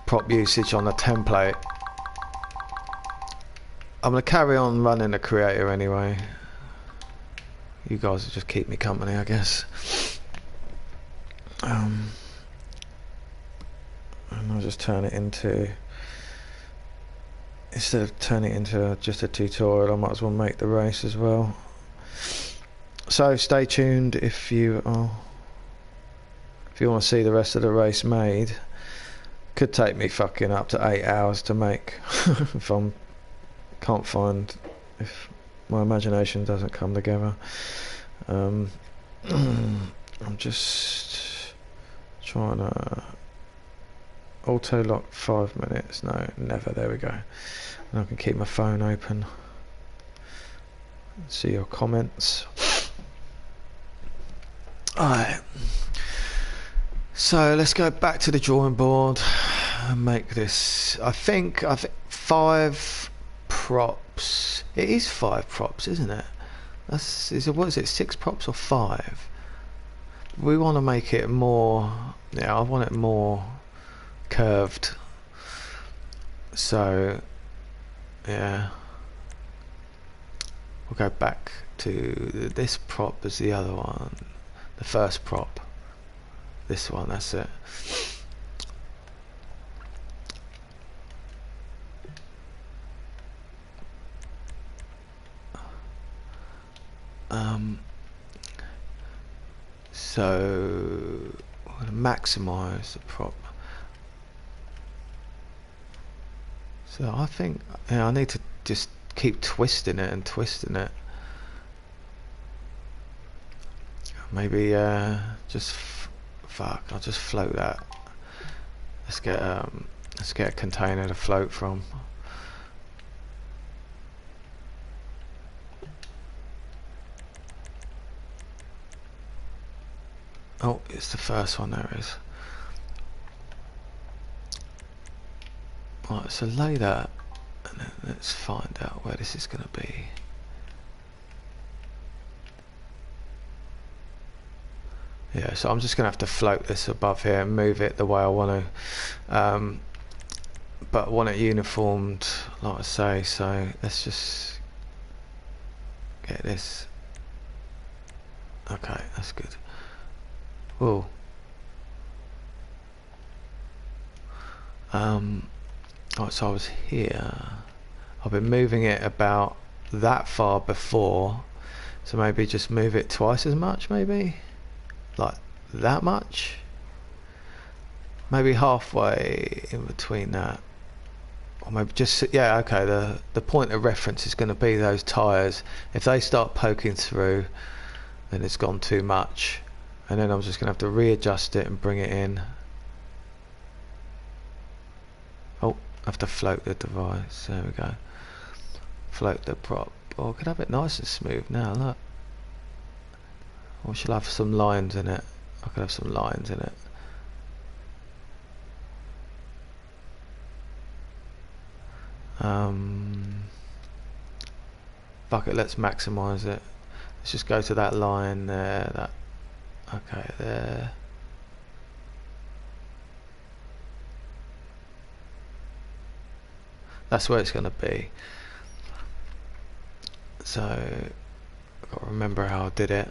prop usage on the template. I'm going to carry on running the creator anyway. You guys will just keep me company, I guess. And I'll just turn it into, instead of turning it into just a tutorial, I might as well make the race as well. So stay tuned if you want to see the rest of the race made. Could take me fucking up to 8 hours to make if if my imagination doesn't come together. I'm just trying to auto lock 5 minutes. No, never. There we go. And I can keep my phone open. See your comments. Alright, so let's go back to the drawing board and make this. I think 5 props. It is 5 props, isn't it? What is it, 6 props or 5? We want to make it more, I want it more curved. So yeah, we'll go back to this prop as the other one. The first prop, this one, that's it. So we're going to maximize the prop. So I think I need to just keep twisting it and twisting it. Maybe just fuck. I'll just float that. Let's get a container to float from. Oh, it's the first one. There it is. Right, so lay that, and then let's find out where this is going to be. Yeah, so I'm just going to have to float this above here and move it the way I want to, but I want it uniformed, like I say. So let's just get this. Okay, that's good. Whoa. Right, so I was here. I've been moving it about that far before, so maybe just move it twice as much, maybe like that much, maybe halfway in between that, or maybe just, yeah, okay, the point of reference is going to be those tires. If they start poking through, then it's gone too much, and then I'm just going to have to readjust it and bring it in. Oh, I have to float the device. There we go. Float the prop. Oh, I could have it nice and smooth now, look. Or shall I have some lines in it? I could have some lines in it. Fuck it, let's maximize it. Let's just go to that line there. That, okay, there. That's where it's going to be. So I've got to remember how I did it.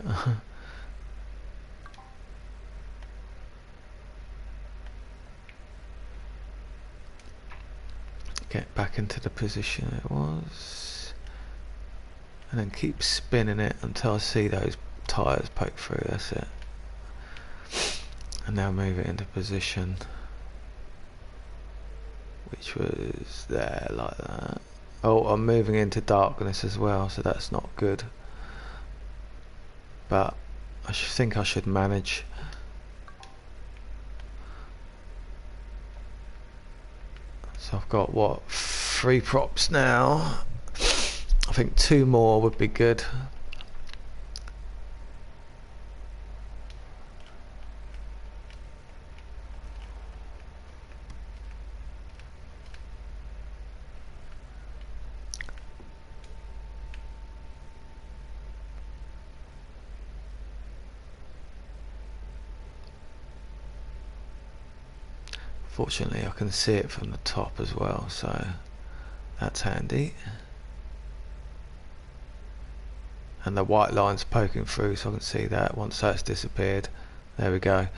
Get back into the position it was, and then keep spinning it until I see those tires poke through. That's it. And now move it into position, which was there, like that. Oh, I'm moving into darkness as well, so that's not good, but I think I should manage. So I've got, what, 3 props now. I think 2 more would be good. Fortunately I can see it from the top as well, so that's handy. And the white line's poking through, so I can see that once that's disappeared. There we go.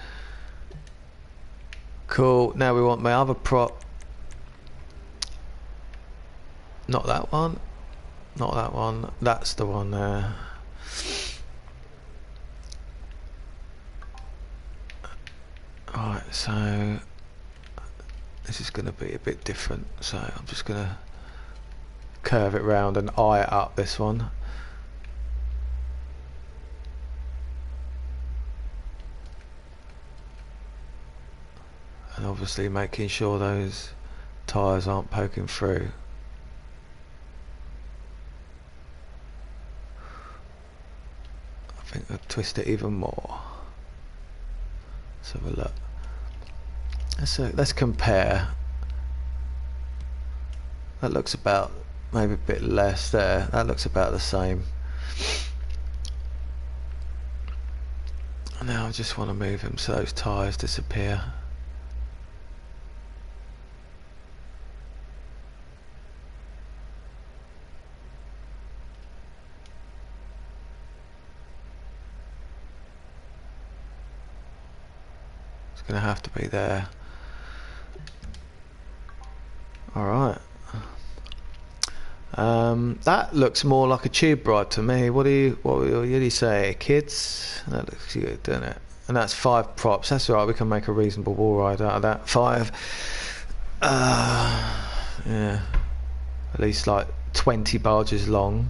Cool. Now we want my other prop. Not that one. Not that one. That's the one there. Alright, so this is going to be a bit different. So I'm just going to curve it round and eye it up, this one. And obviously making sure those tyres aren't poking through. I think I'll twist it even more. Let's have a look. Let's compare. That looks about, maybe a bit less there. That looks about the same. Now I just want to move them so those tyres disappear. Gonna have to be there. Alright. That looks more like a tube ride to me. What do you say, kids? That looks good, doesn't it? And that's 5 props. That's alright, we can make a reasonable wall ride out of that. 5. Yeah. At least like 20 barges long.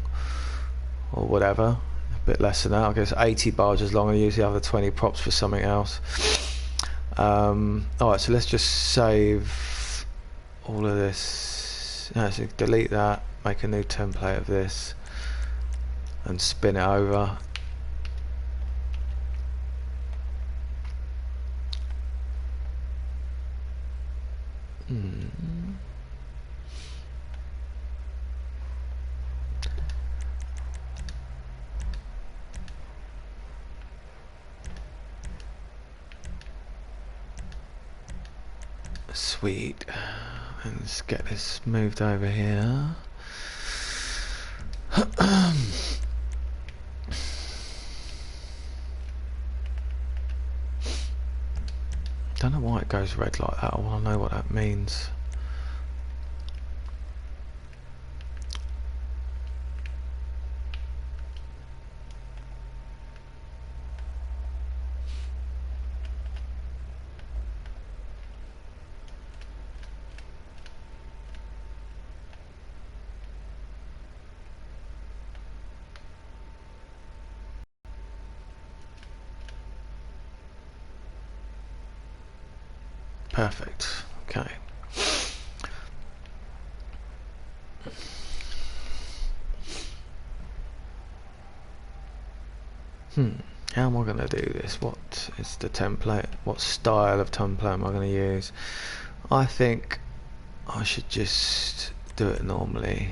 Or whatever. A bit less than that. I guess 80 barges long. I use the other 20 props for something else. Alright, so let's just save all of this. So delete that, make a new template of this, and spin it over. Sweet. And let's get this moved over here. Don't know why it goes red like that. I want to know what that means. Perfect. Okay. How am I going to do this? What is the template? What style of template am I going to use? I think I should just do it normally.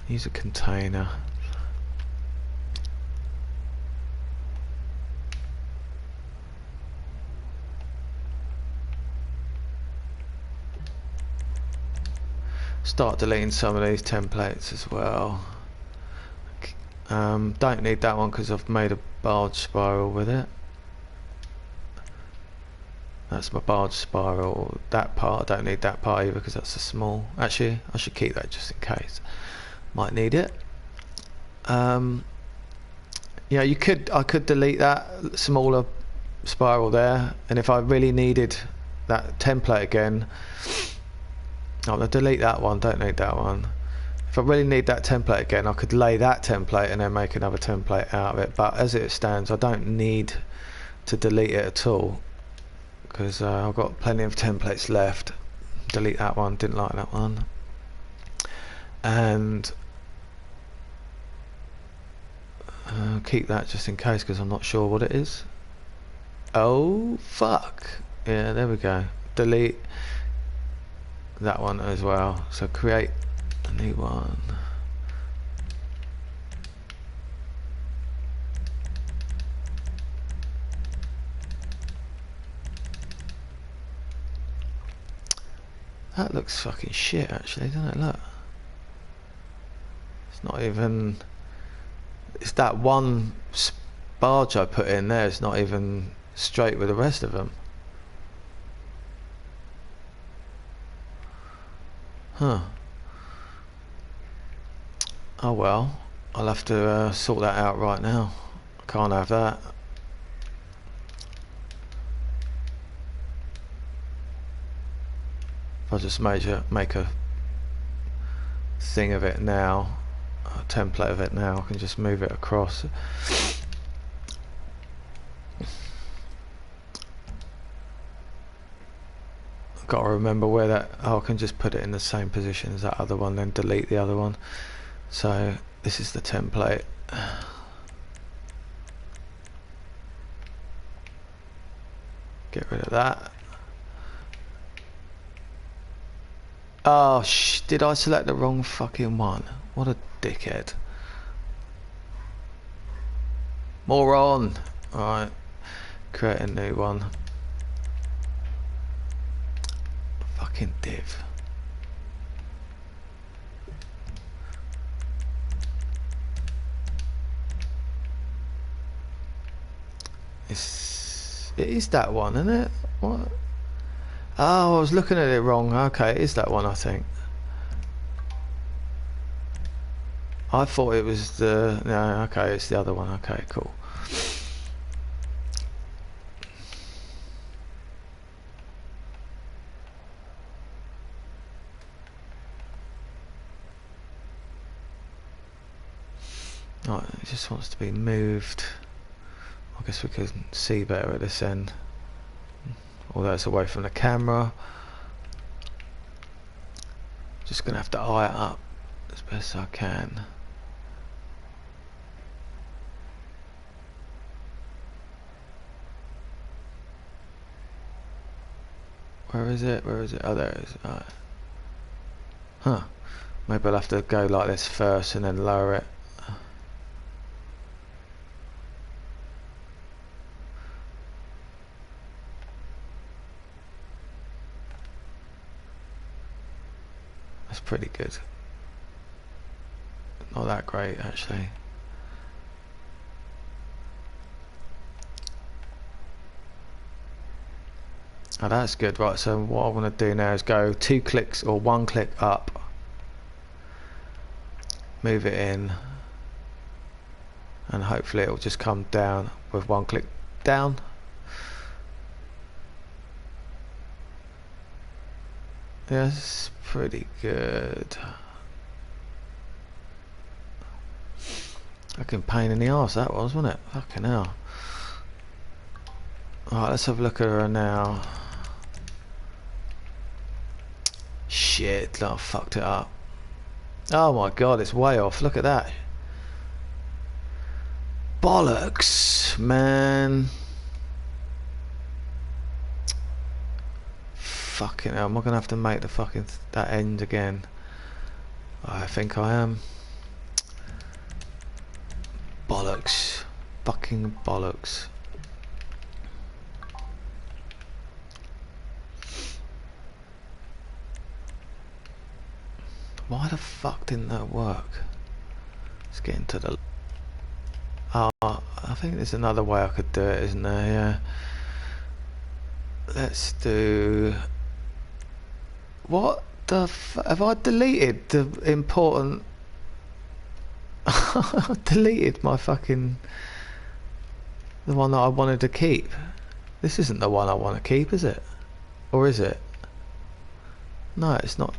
Use a container. Start deleting some of these templates as well. Don't need that one because I've made a barge spiral with it. That's my barge spiral. That part, I don't need that part either because that's a small. Actually, I should keep that just in case. Might need it. Yeah, I could delete that smaller spiral there, and if I really needed that template again, I'm gonna delete that one. Don't need that one. If I really need that template again, I could lay that template and then make another template out of it. But as it stands, I don't need to delete it at all because I've got plenty of templates left. Delete that one. Didn't like that one. And keep that just in case because I'm not sure what it is. Oh fuck. Yeah, there we go. Delete that one as well. So create a new one. That looks fucking shit actually, doesn't it? Look. It's not even... It's that one barge I put in there, it's not even straight with the rest of them. Huh. Oh well, I'll have to sort that out right now. I can't have that. If I just make a thing of it now, a template of it now, I can just move it across. I've got to remember where that... Oh, I can just put it in the same position as that other one, then delete the other one. So this is the template. Get rid of that. Oh, did I select the wrong fucking one? What a dickhead. Moron! Alright, create a new one. Fucking div. It is that one, isn't it? What? Oh, I was looking at it wrong. Okay, it is that one, I think. I thought it was the... No, okay, it's the other one. Okay, cool. Right, it just wants to be moved. I guess we can see better at this end. Although it's away from the camera. Just gonna have to eye it up as best I can. Where is it? Where is it? Oh, there it is. Right. Huh. Maybe I'll have to go like this first and then lower it. That's pretty good. Not that great, actually. Oh, that's good. Right, so what I want to do now is go 2 clicks or 1 click up, move it in, and hopefully it will just come down with 1 click down. Yes, pretty good. Fucking pain in the arse that was, wasn't it? Fucking hell. Alright, let's have a look at her now. Shit, I fucked it up. Oh my god, it's way off. Look at that. Bollocks, man. Fucking hell, am I gonna have to make the fucking that end again? I think I am. Bollocks. Fucking bollocks. Why the fuck didn't that work? Let's get into the... Oh, I think there's another way I could do it, isn't there? Yeah. Let's do... What the f... Have I deleted the important... I deleted my fucking... The one that I wanted to keep. This isn't the one I want to keep, is it? Or is it? No, it's not.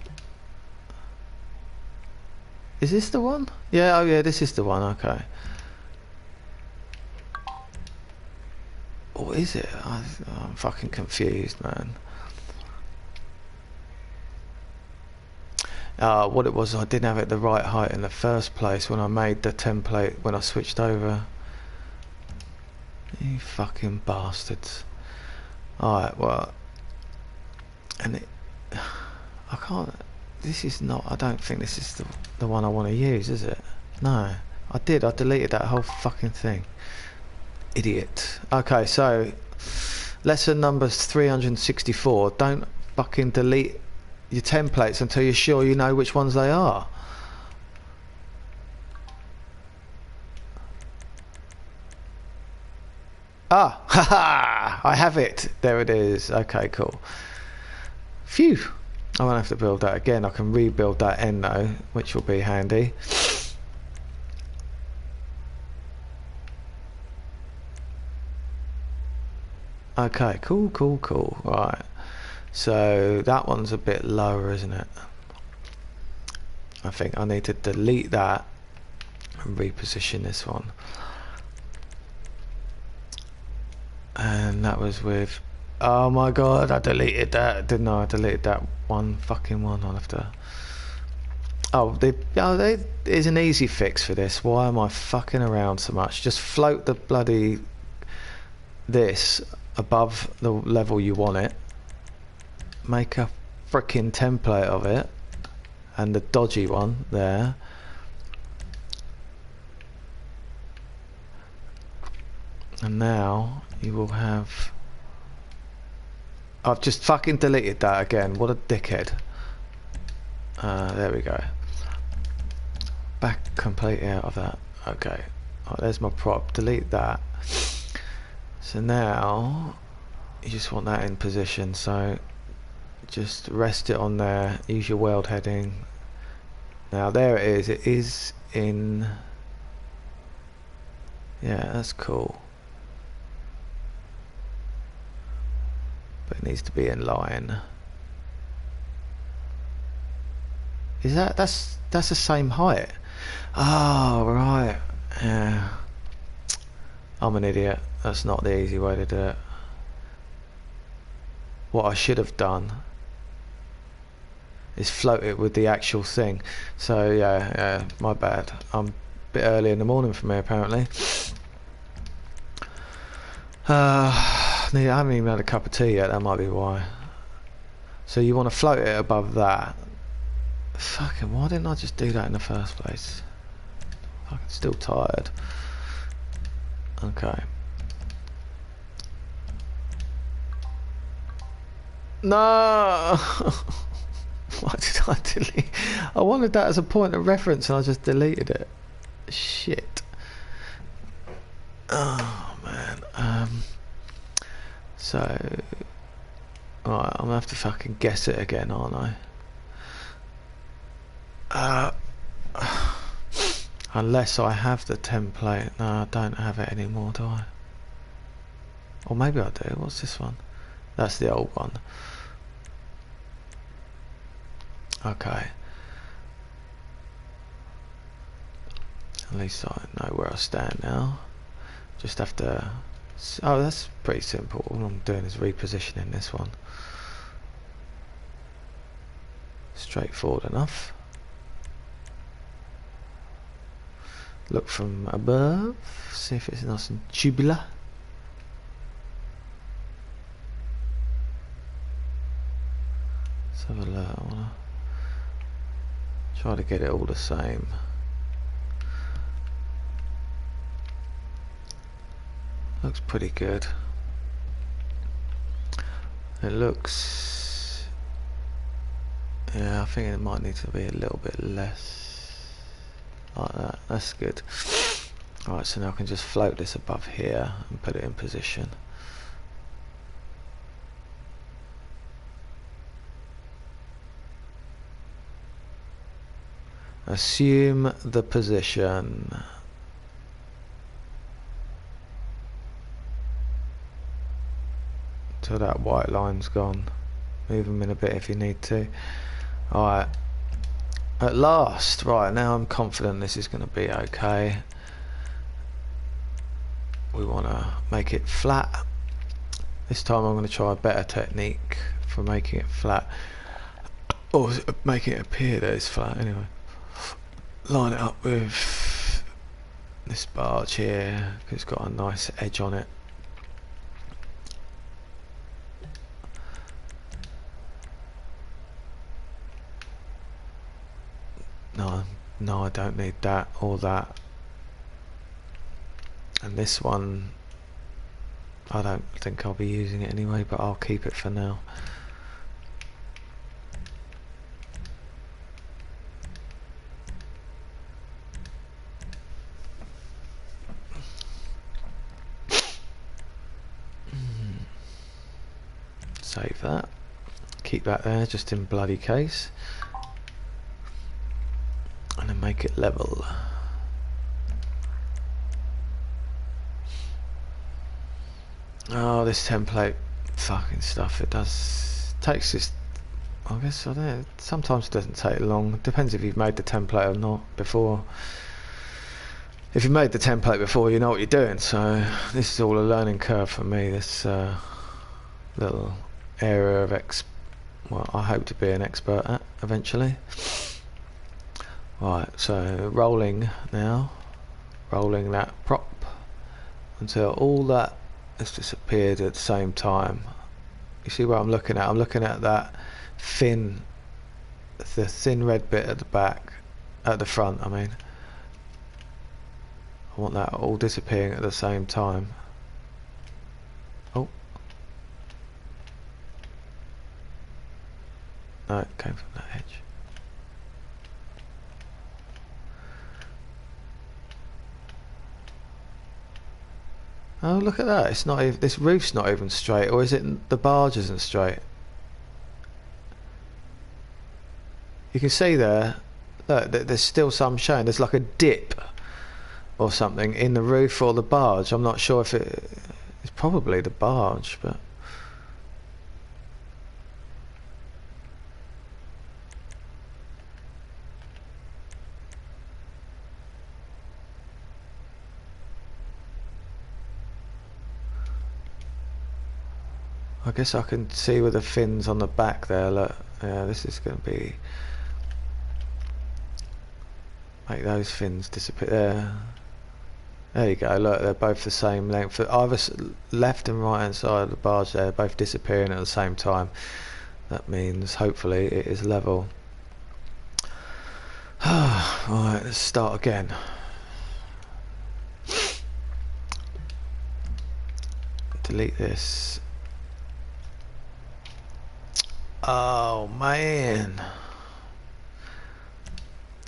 Is this the one? Yeah, oh yeah, this is the one, okay. Or is it? I'm fucking confused, man. What it was, I didn't have it the right height in the first place when I made the template, when I switched over. You fucking bastards. Alright, well... And it... I can't... This is not... I don't think this is the one I want to use, is it? No. I deleted that whole fucking thing. Idiot. Okay, so... Lesson number 364. Don't fucking delete your templates until you're sure you know which ones they are. Ah, haha! I have it. There it is. Okay, cool. Phew! I won't have to build that again. I can rebuild that end though, which will be handy. Okay, cool. Right. So that one's a bit lower, isn't it? I think I need to delete that and reposition this one. And that was with, oh my god, I deleted that, didn't I? I deleted that one fucking one. I'll have to, oh, there's an easy fix for this. Why am I fucking around so much? Just float the bloody this above the level you want it, make a freaking template of it, and the dodgy one there, and now you will have, I've just fucking deleted that again. What a dickhead. There we go. Back completely out of that. Okay. Right, there's my prop. Delete that. So now you just want that in position. So just rest it on there. Use your world heading. Now there it is. It is in. Yeah, that's cool. But it needs to be in line. Is that's the same height? Oh right. Yeah. I'm an idiot. That's not the easy way to do it. What I should have done is float it with the actual thing. So yeah, my bad. I'm a bit early in the morning for me apparently. I haven't even had a cup of tea yet, that might be why. So you want to float it above that. Fucking, why didn't I just do that in the first place? I'm still tired. Okay. No! Why did I delete? I wanted that as a point of reference and I just deleted it. Shit. Oh man. So, alright, I'm gonna have to fucking guess it again, aren't I? Unless I have the template. No, I don't have it anymore, do I? Or maybe I do. What's this one? That's the old one. Okay. At least I know where I stand now. Just have to. Oh, that's pretty simple. All I'm doing is repositioning this one. Straightforward enough. Look from above, see if it's nice and tubular. Let's have a look. I wanna try to get it all the same. Looks pretty good. It looks, yeah, I think it might need to be a little bit less, like that. That's good. Alright, so now I can just float this above here and put it in position. Assume the position. Till that white line's gone. Move them in a bit if you need to. Alright. At last. Right, now I'm confident this is going to be okay. We want to make it flat. This time I'm going to try a better technique for making it flat. Or making it appear that it's flat anyway. Line it up with this barge here, because it's got a nice edge on it. No, I don't need that or that. And this one, I don't think I'll be using it anyway, but I'll keep it for now. Save that. Keep that there just in bloody case. And then make it level. Oh, this template fucking stuff, it takes this, I guess, I don't know, sometimes it doesn't take long. It depends if you've made the template or not before. If you've made the template before, you know what you're doing, so this is all a learning curve for me, this little area of well, I hope to be an expert at eventually. Right, so rolling now, rolling that prop until all that has disappeared at the same time. You see what I'm looking at? I'm looking at that thin, the thin red bit at the back, at the front I mean. I want that all disappearing at the same time. Oh. No, it came from that edge. Oh, look at that. It's not even, this roof's not even straight, or is it the barge isn't straight? You can see there, look, there's still some showing. There's like a dip or something in the roof or the barge. I'm not sure if it's probably the barge, but I guess I can see with the fins on the back there. Look, yeah, this is going to be, make those fins disappear there. There you go, look, they're both the same length. Either left and right hand side of the barge there, both disappearing at the same time. That means hopefully it is level. Alright, let's start again. Delete this. Oh man,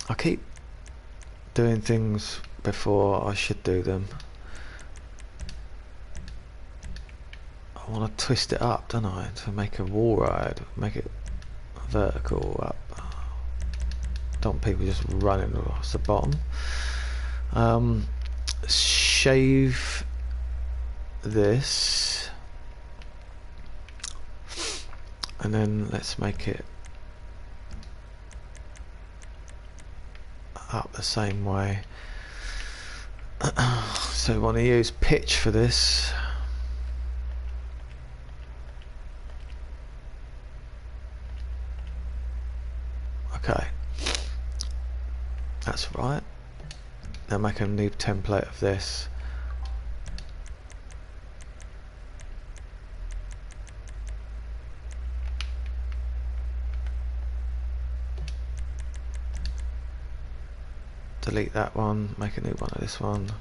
I keep doing things before I should do them. I want to twist it up, don't I, to make a wall ride, make it vertical up. Don't want people just running across the bottom. Shave this, and then let's make it up the same way. So we want to use pitch for this. Okay, that's right. Now make a new template of this. Delete that one, make a new one of this one.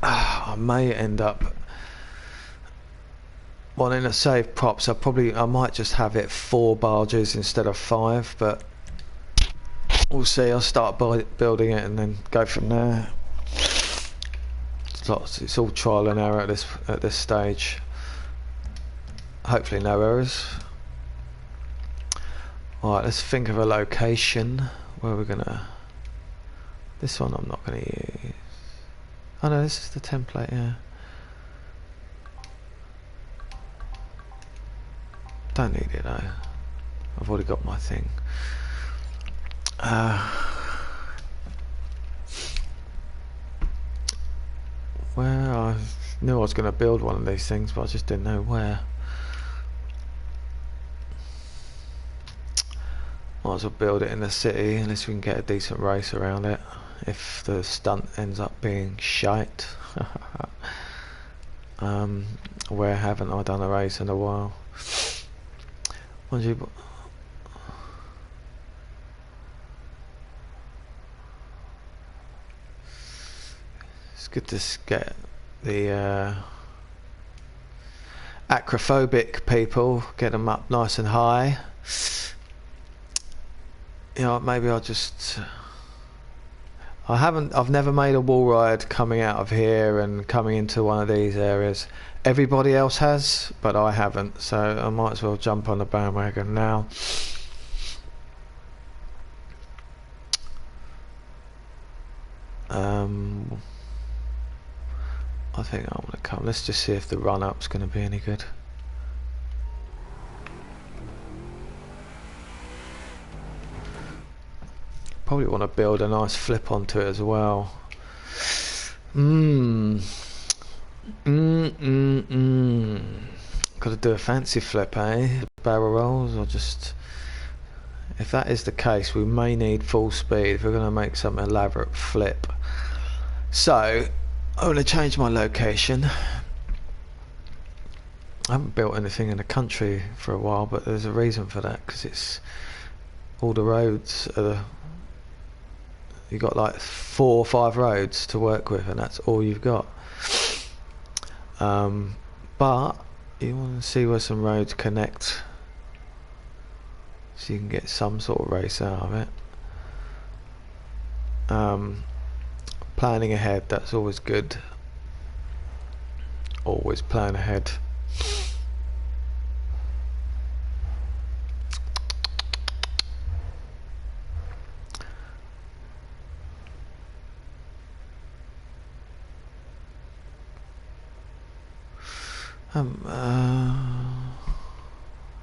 I may end up wanting to save props. I might just have it 4 barges instead of 5, but we'll see. I'll start building it and then go from there. It's all trial and error at this stage. Hopefully no errors. Alright, let's think of a location where we're gonna, this one I'm not gonna use. Oh no, this is the template, yeah. Don't need it though, I've already got my thing. Where, I knew I was gonna build one of these things, but I just didn't know where. Might as well build it in the city, unless we can get a decent race around it, if the stunt ends up being shite. Where haven't I done a race in a while? It's good to get the acrophobic people, get them up nice and high. You know, maybe I'll just I've never made a wall ride coming out of here and coming into one of these areas. Everybody else has, but I haven't, so I might as well jump on the bandwagon now. I think I want to come. Let's just see if the run up's going to be any good. Probably want to build a nice flip onto it as well. Got to do a fancy flip, eh? Barrel rolls, or just... If that is the case, we may need full speed if we're going to make some elaborate flip. So, I'm going to change my location. I haven't built anything in the country for a while, but there's a reason for that, because it's... all the roads are the... You've got like 4 or 5 roads to work with, and that's all you've got. But you want to see where some roads connect, so you can get some sort of race out of it. Planning ahead, that's always good. Always plan ahead.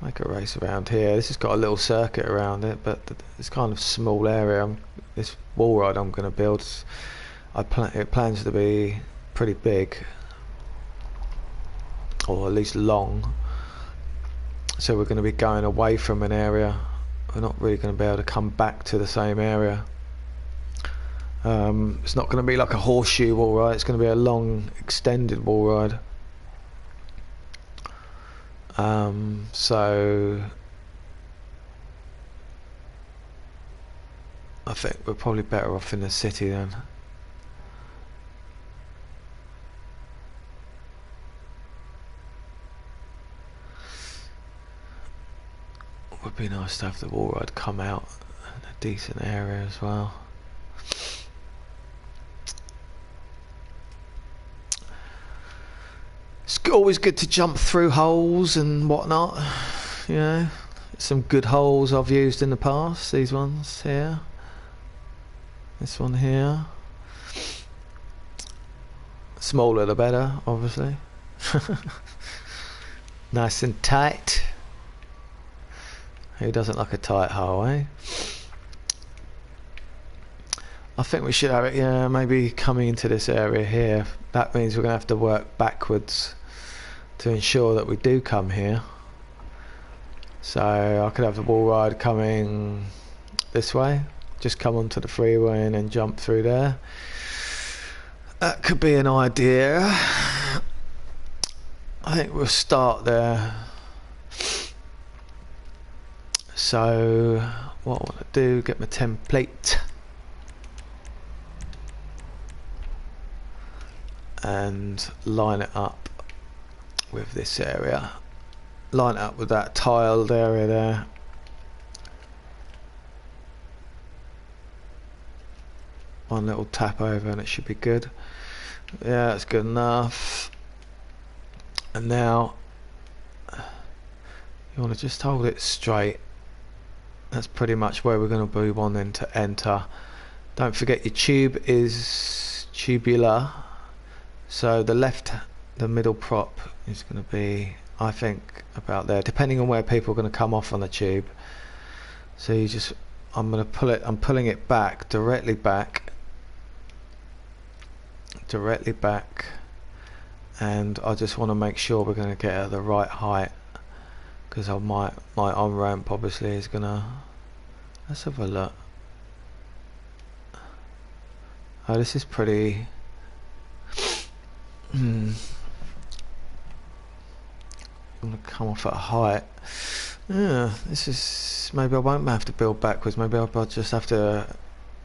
Make a race around here. This has got a little circuit around it, but it's kind of small area. This wall ride I'm going to build, it plans to be pretty big, or at least long. So we're going to be going away from an area. We're not really going to be able to come back to the same area. It's not going to be like a horseshoe wall ride. It's going to be a long, extended wall ride. So I think we're probably better off in the city then. It would be nice to have the wall ride come out in a decent area as well. It's always good to jump through holes and whatnot, you know. Some good holes I've used in the past, these ones here. This one here. Smaller the better, obviously. Nice and tight. Who doesn't like a tight hole, eh? I think we should have it, yeah, maybe coming into this area here. That means we're going to have to work backwards to ensure that we do come here. So I could have the wall ride coming this way, just come onto the freeway and then jump through there. That could be an idea. I think we'll start there. So what I want to do, get my template and line it up with this area. Line it up with that tiled area there. One little tap over and it should be good. Yeah, that's good enough. And now you want to just hold it straight. That's pretty much where we're going to be wanting to enter. Don't forget your tube is tubular, so the middle prop is going to be, I think, about there, depending on where people are going to come off on the tube. So you just, I'm pulling it back, directly back, and I just want to make sure we're going to get at the right height, because my on ramp obviously is going to, let's have a look. Oh, this is pretty, I'm going to come off at a height. Yeah, this is, maybe I won't have to build backwards, maybe I'll just have to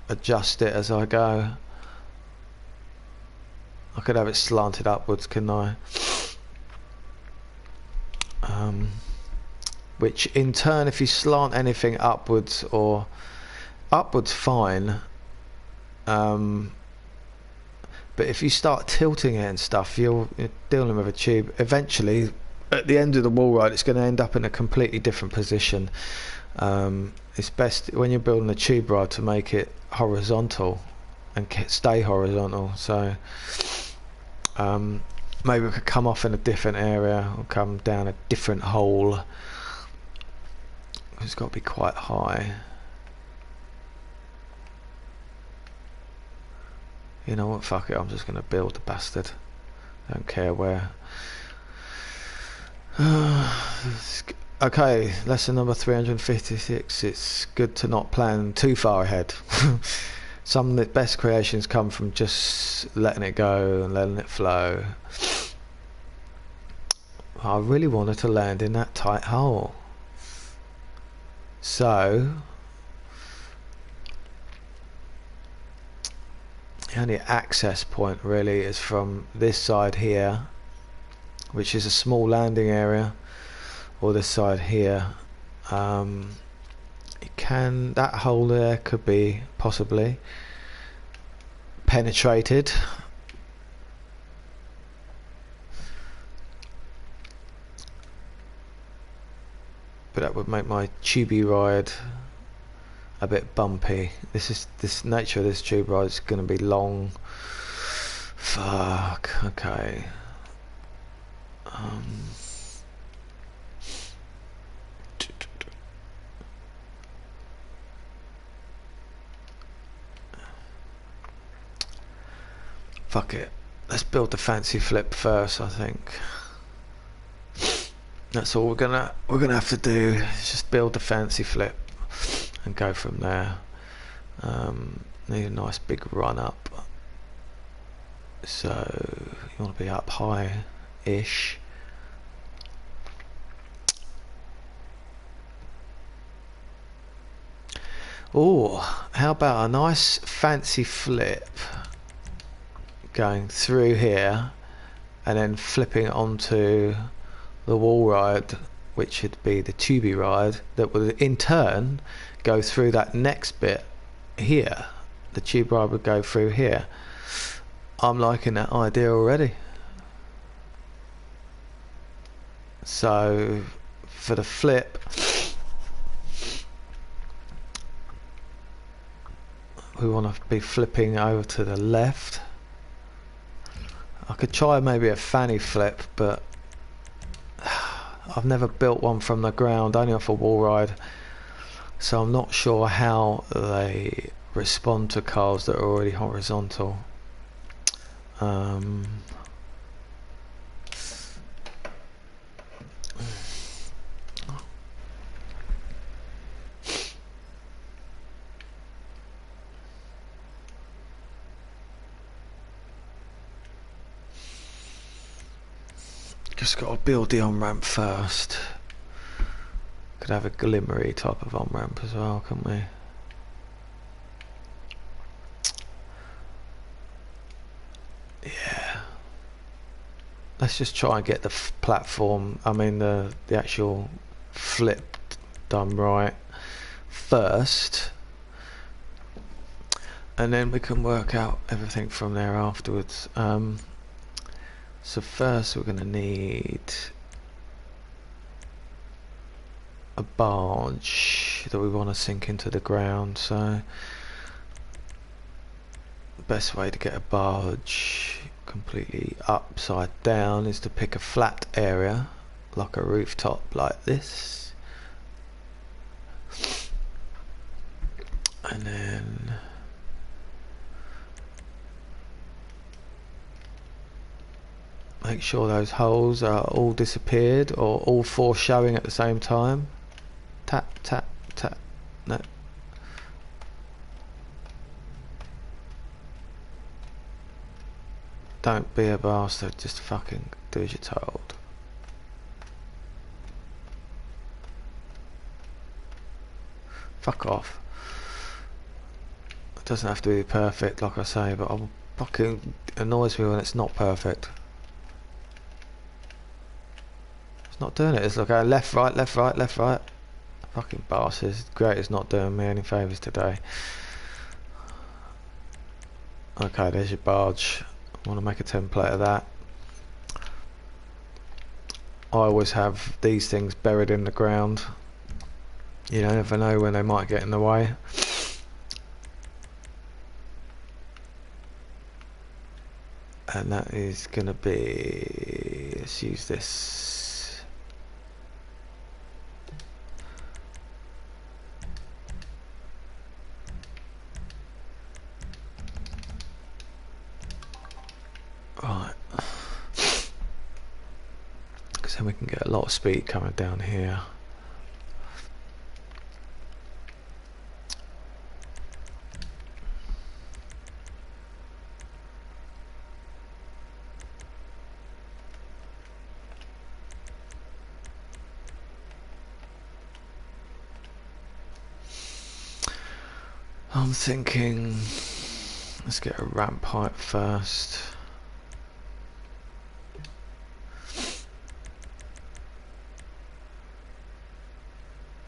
adjust it as I go. I could have it slanted upwards, couldn't I? Which in turn, if you slant anything upwards, or upwards fine, But if you start tilting it and stuff, you're dealing with a tube. Eventually, at the end of the wall ride, it's going to end up in a completely different position. It's best when you're building a tube ride to make it horizontal and stay horizontal. So maybe we could come off in a different area or come down a different hole. It's got to be quite high. You know what, fuck it, I'm just going to build the bastard. Don't care where. Okay, lesson number 356. It's good to not plan too far ahead. Some of the best creations come from just letting it go and letting it flow. I really wanted to land in that tight hole. So the only access point really is from this side here, which is a small landing area, or this side here. That hole there could be possibly penetrated. But that would make my tubey ride a bit bumpy. This nature of this tube ride is going to be long. Fuck. Okay. Fuck it. Let's build the fancy flip first, I think. That's all we're gonna have to do. Is just build the fancy flip and go from there. Need a nice big run up. So you want to be up high-ish. Oh, how about a nice fancy flip going through here and then flipping onto the wall ride, which would be the tubey ride, that would in turn go through that next bit here. The tube ride would go through here. I'm liking that idea already. So for the flip, we want to be flipping over to the left. I could try maybe a fanny flip, but I've never built one from the ground, only off a wall ride, so I'm not sure how they respond to cars that are already horizontal. Just got to build the on-ramp first. Could have a glimmery type of on-ramp as well, couldn't we? Yeah. Let's just try and get the platform, I mean the actual flip done right first. And then we can work out everything from there afterwards. So first we're going to need a barge that we want to sink into the ground. So the best way to get a barge completely upside down is to pick a flat area like a rooftop like this, and then make sure those holes are all disappeared or all four showing at the same time. Tap, tap, tap. No. Don't be a bastard, just fucking do as you're told. Fuck off. It doesn't have to be perfect, like I say, but it fucking annoys me when it's not perfect. It's not doing it. It's like left, right, left, right, left, right. Fucking bastards. Great, it's not doing me any favours today. Okay, there's your barge. I want to make a template of that. I always have these things buried in the ground. You never know when they might get in the way. And that is going to be, let's use this. Right. Because then we can get a lot of speed coming down here. I'm thinking, let's get a ramp pipe first.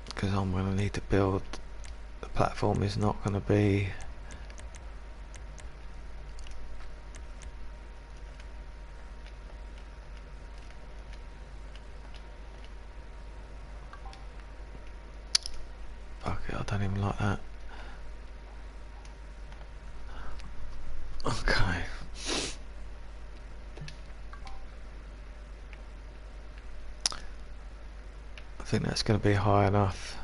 Because I'm going to need to build, the platform is not going to be okay, I don't even like that. Okay. I think that's going to be high enough.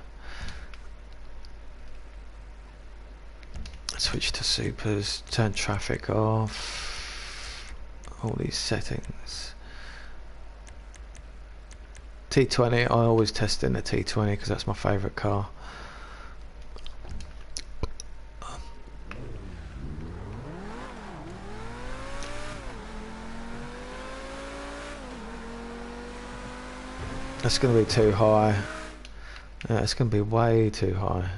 Switch to supers, turn traffic off, all these settings. T20, I always test in the T20 because that's my favourite car. That's going to be too high. Yeah, it's going to be way too high.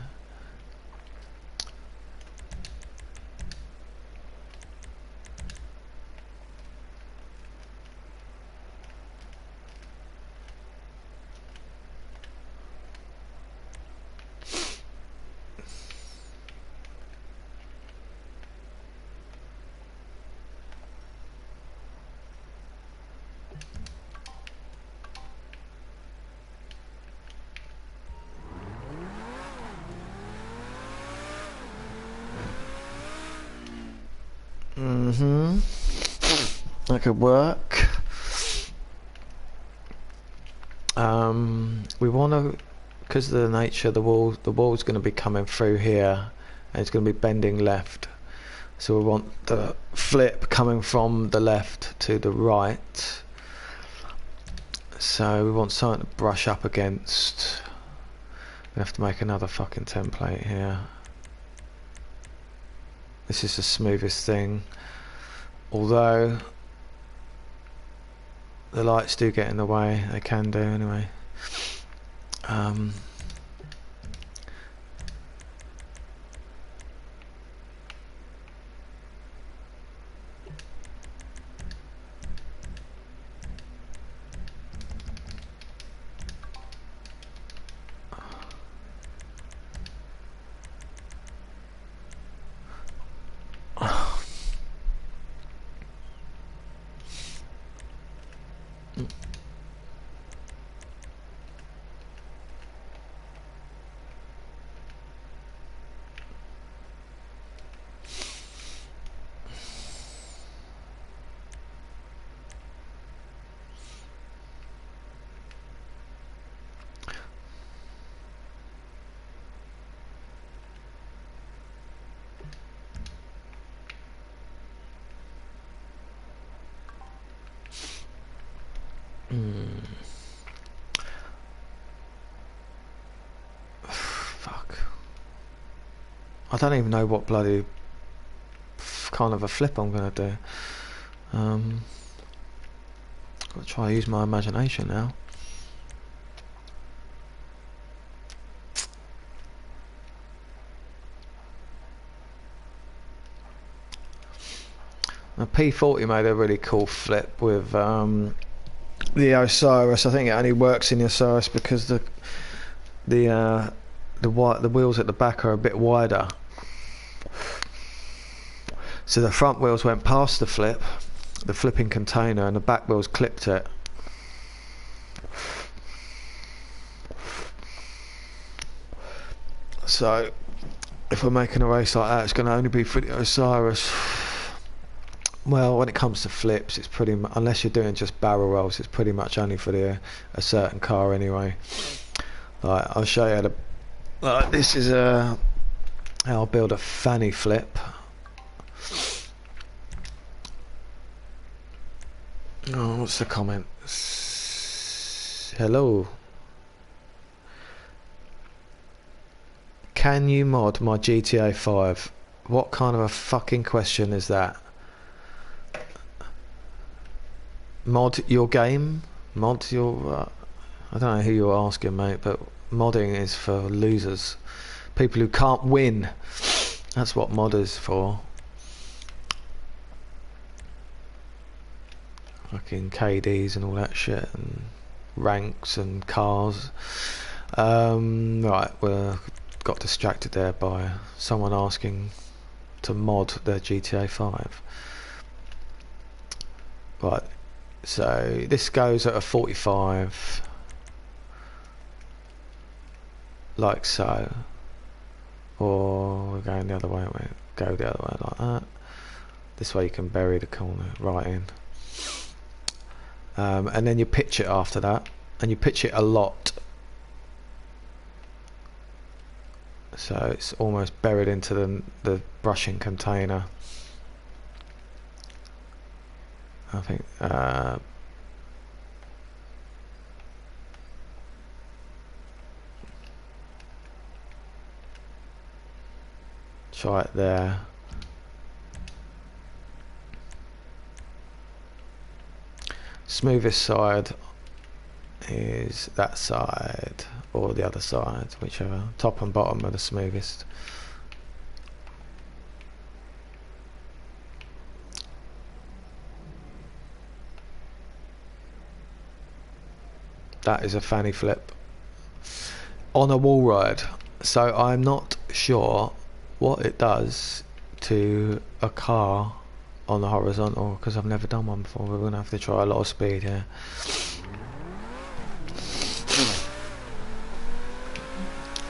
That could work. We want to, because of the nature of the wall's going to be coming through here and it's going to be bending left, so we want the flip coming from the left to the right, so we want something to brush up against. We have to make another fucking template here. This is the smoothest thing, although the lights do get in the way. They can do anyway. Fuck. I don't even know what bloody kind of a flip I'm gonna do. Gotta try and use my imagination now. The P40 made a really cool flip with the Osiris. I think it only works in the Osiris because the wheels at the back are a bit wider. So the front wheels went past the flipping container, and the back wheels clipped it. So if we're making a race like that, it's going to only be for the Osiris. Well, when it comes to flips, it's pretty much, unless you're doing just barrel rolls, it's pretty much only for a certain car anyway. Like, I'll show you how to, this is how I'll build a fanny flip. Oh, what's the comment? Hello. Can you mod my GTA 5? What kind of a fucking question is that? Mod your game? Mod your... I don't know who you're asking, mate, but modding is for losers. People who can't win. That's what mod is for. Fucking KDs and all that shit, and ranks and cars. Right, we got distracted there by someone asking to mod their GTA 5. Right, so this goes at a 45, like so, or we're going the other way. We go the other way like that. This way you can bury the corner right in. And then you pitch it after that, and you pitch it a lot, so it's almost buried into the brushing container. I think try it there. Smoothest side is that side, or the other side, whichever. Top and bottom are the smoothest. That is a fanny flip on a wall ride. So I'm not sure what it does to a car on the horizontal, because I've never done one before. We're gonna have to try a lot of speed here.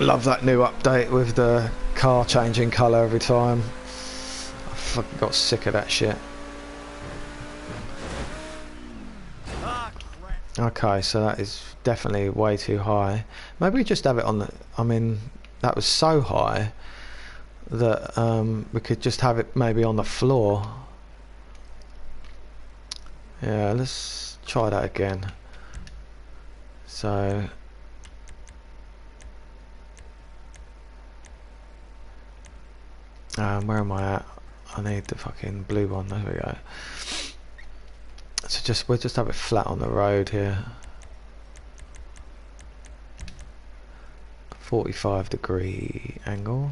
Love that new update with the car changing colour every time. I fucking got sick of that shit. Okay, so that is definitely way too high. Maybe we just have it on the... I mean, that was so high that we could just have it maybe on the floor. Yeah, let's try that again. So... where am I at? I need the fucking blue one. There we go. So we'll just have it flat on the road here. 45-degree angle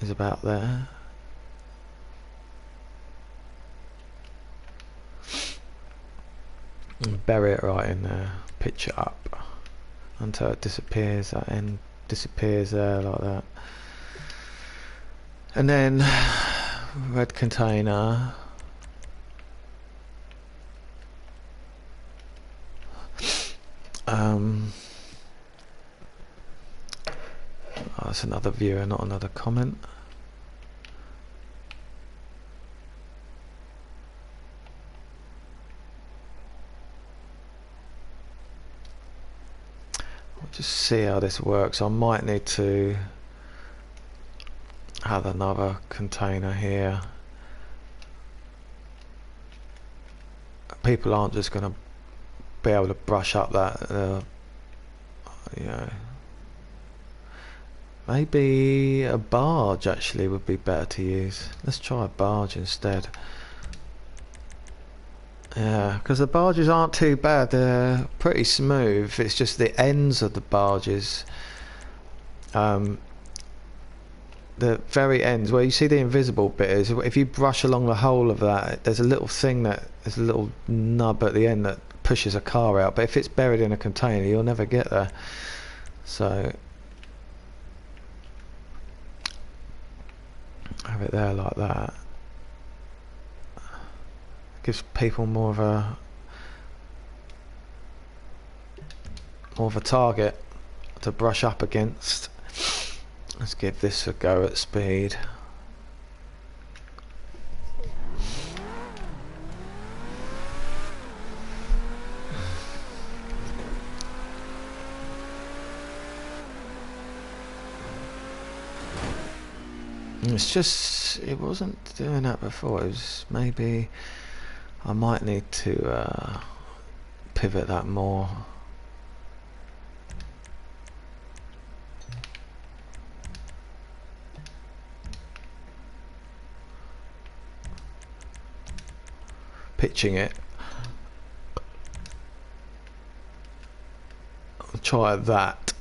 is about there. And bury it right in there. Pitch it up until it disappears. That end disappears there like that. And then red container. Oh, that's another viewer, not another comment. I'll just see how this works. I might need to have another container here. People aren't just going to be able to brush up that, you know. Maybe a barge actually would be better to use. Let's try a barge instead. Yeah, because the barges aren't too bad. They're pretty smooth. It's just the ends of the barges. The very ends where you see the invisible bit is, if you brush along the whole of that, there's a little thing there's a little nub at the end that pushes a car out. But if it's buried in a container, you'll never get there. So have it there like that. Gives people more of a target to brush up against. Let's give this a go at speed. It's just, it wasn't doing that before. It was, maybe I might need to pivot that more. Pitching it. I'll try that.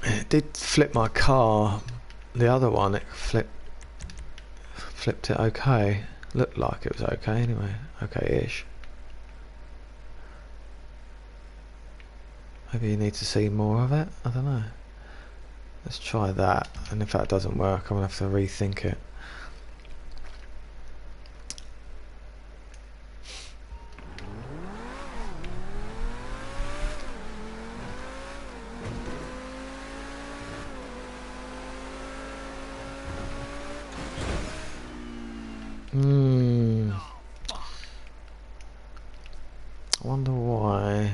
It did flip my car. The other one, it flipped it okay. Looked like it was okay anyway. Okay-ish. Maybe you need to see more of it. I don't know. Let's try that. And if that doesn't work, I'm gonna have to rethink it. I wonder why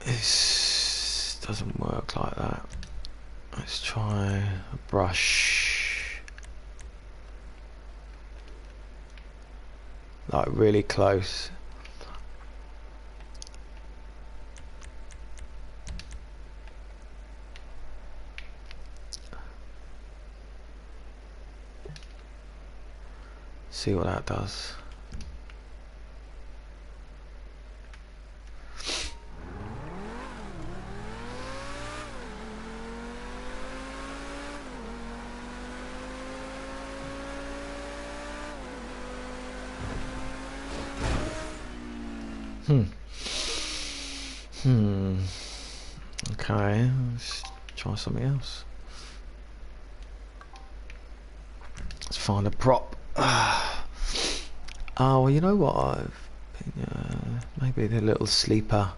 this doesn't work like that. Let's try a brush. Like really close. See what that does. Okay, let's try something else. Let's find a prop. Oh, well, you know what? Maybe the little sleeper.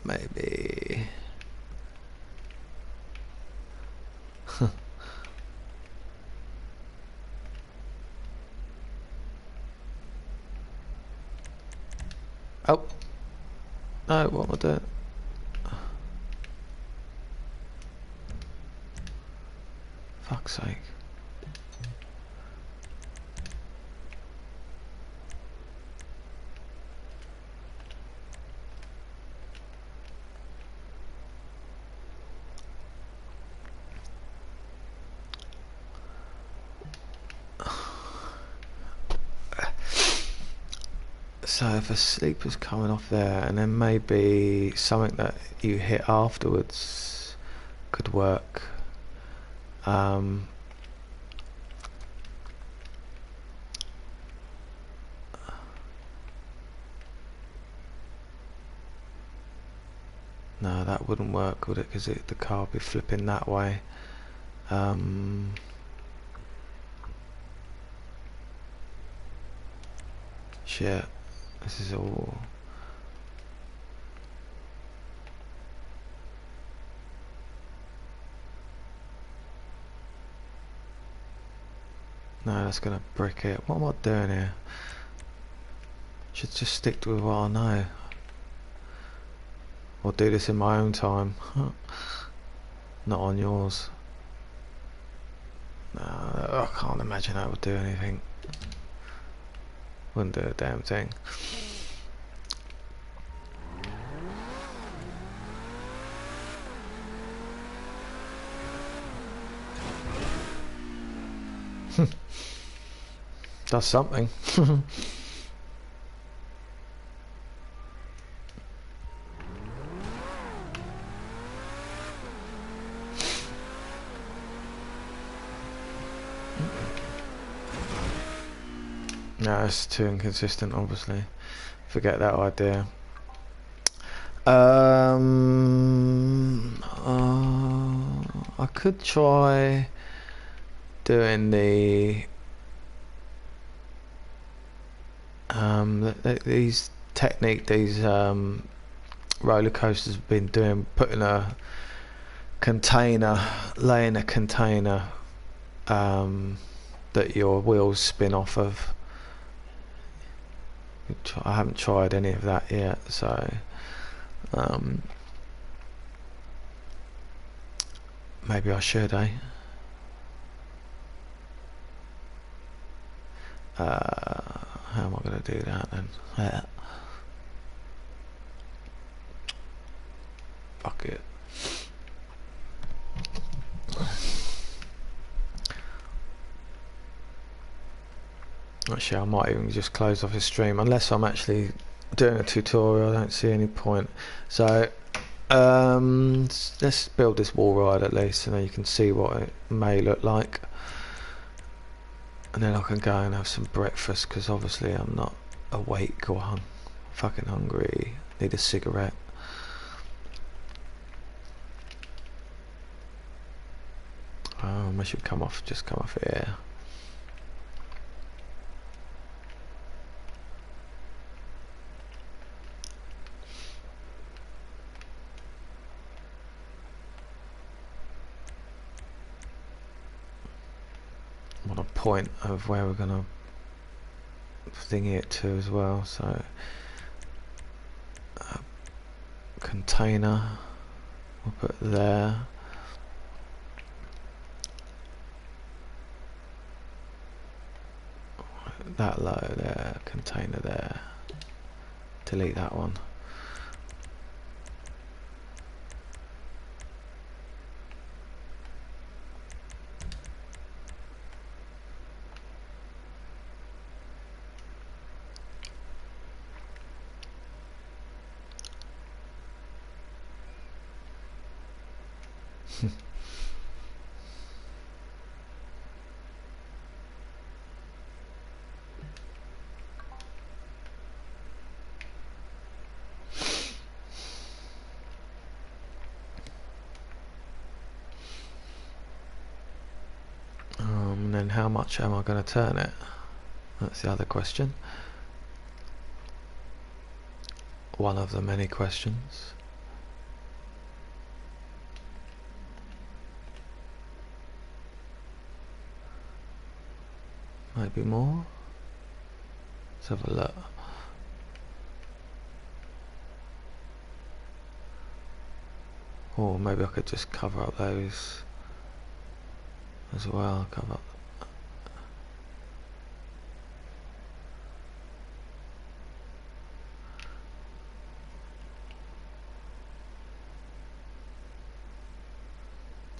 Maybe. Oh. No, what am I doing? Fuck's sake. So if a sleeper's coming off there, and then maybe something that you hit afterwards could work. No, that wouldn't work, would it? Because the car would be flipping that way. Shit. This is all... No, that's gonna brick it. What am I doing here? Should just stick to what I know. Or do this in my own time. Not on yours. No, I can't imagine that would do anything. Wouldn't do a damn thing. Does something. No, it's too inconsistent, obviously. Forget that idea. I could try doing these technique these roller coasters have been doing, putting a container, laying a container that your wheels spin off of. I haven't tried any of that yet, so maybe I should, eh? How am I going to do that then? Fuck it. Actually, I might even just close off the stream unless I'm actually doing a tutorial. I don't see any point. So let's build this wall ride at least, so then you can see what it may look like, and then I can go and have some breakfast, because obviously I'm not awake or fucking hungry. Need a cigarette. I should just come off here. I want a point of where we're gonna thingy it to as well. So container, we'll put there. That low there, container there. Delete that one. And then how much am I going to turn it? That's the other question. One of the many questions. Maybe more. Let's have a look. Or maybe I could just cover up those as well. Cover up.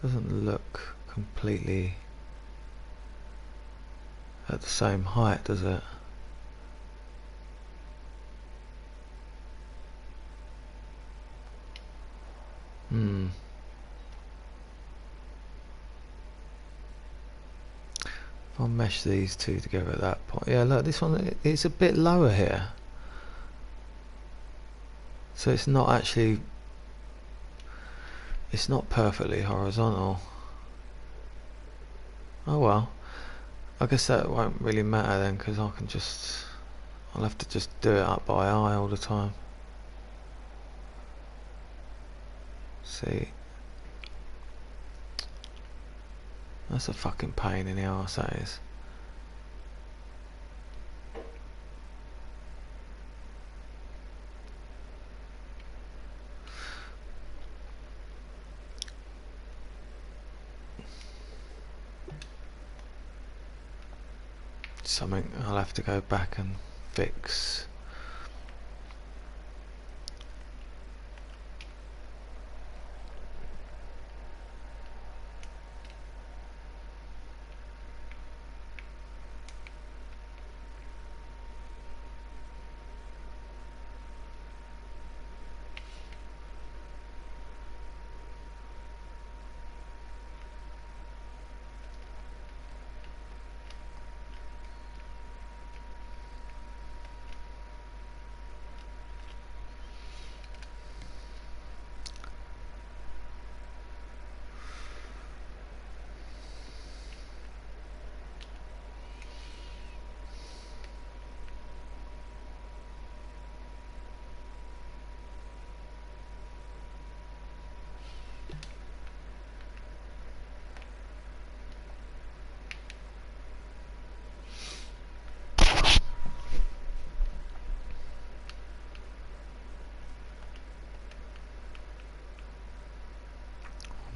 Doesn't look completely at the same height, does it? If I mesh these two together at that point. Yeah, look, this one, it's a bit lower here. So it's not actually, it's not perfectly horizontal. Oh well. I guess that won't really matter then, because I can just, I'll have to just do it up by eye all the time. See, that's a fucking pain in the arse, that is. Something I'll have to go back and fix.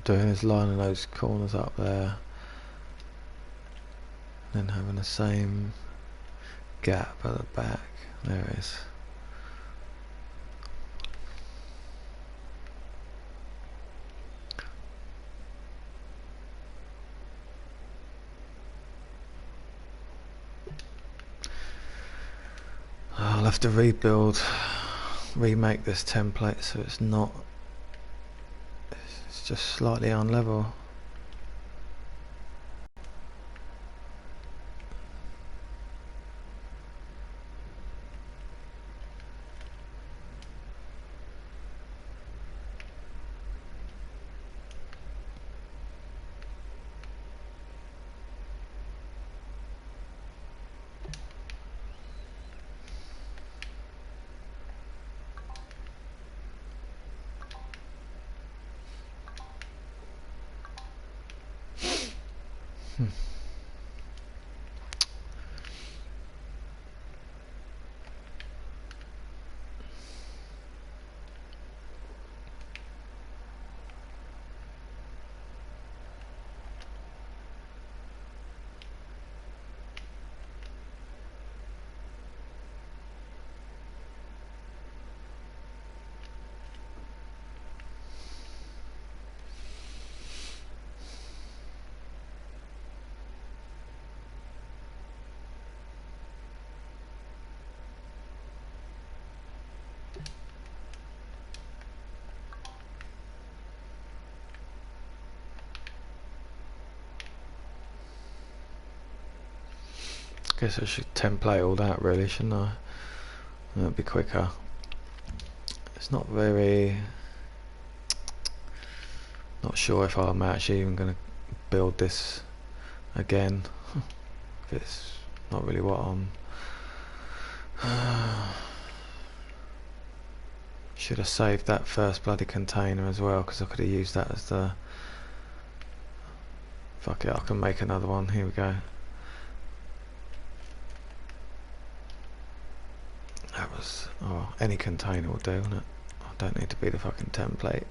doing is lining those corners up there, then having the same gap at the back. There it is. I'll have to remake this template so it's just slightly unlevel. Guess I should template all that really, shouldn't I? That'll be quicker. It's not very... Not sure if I'm actually even going to build this again. If it's not really what I'm... Should have saved that first bloody container as well, because I could have used that as the... Fuck it, I can make another one. Here we go. That was... Oh, any container will do, won't it? I don't need to be the fucking template.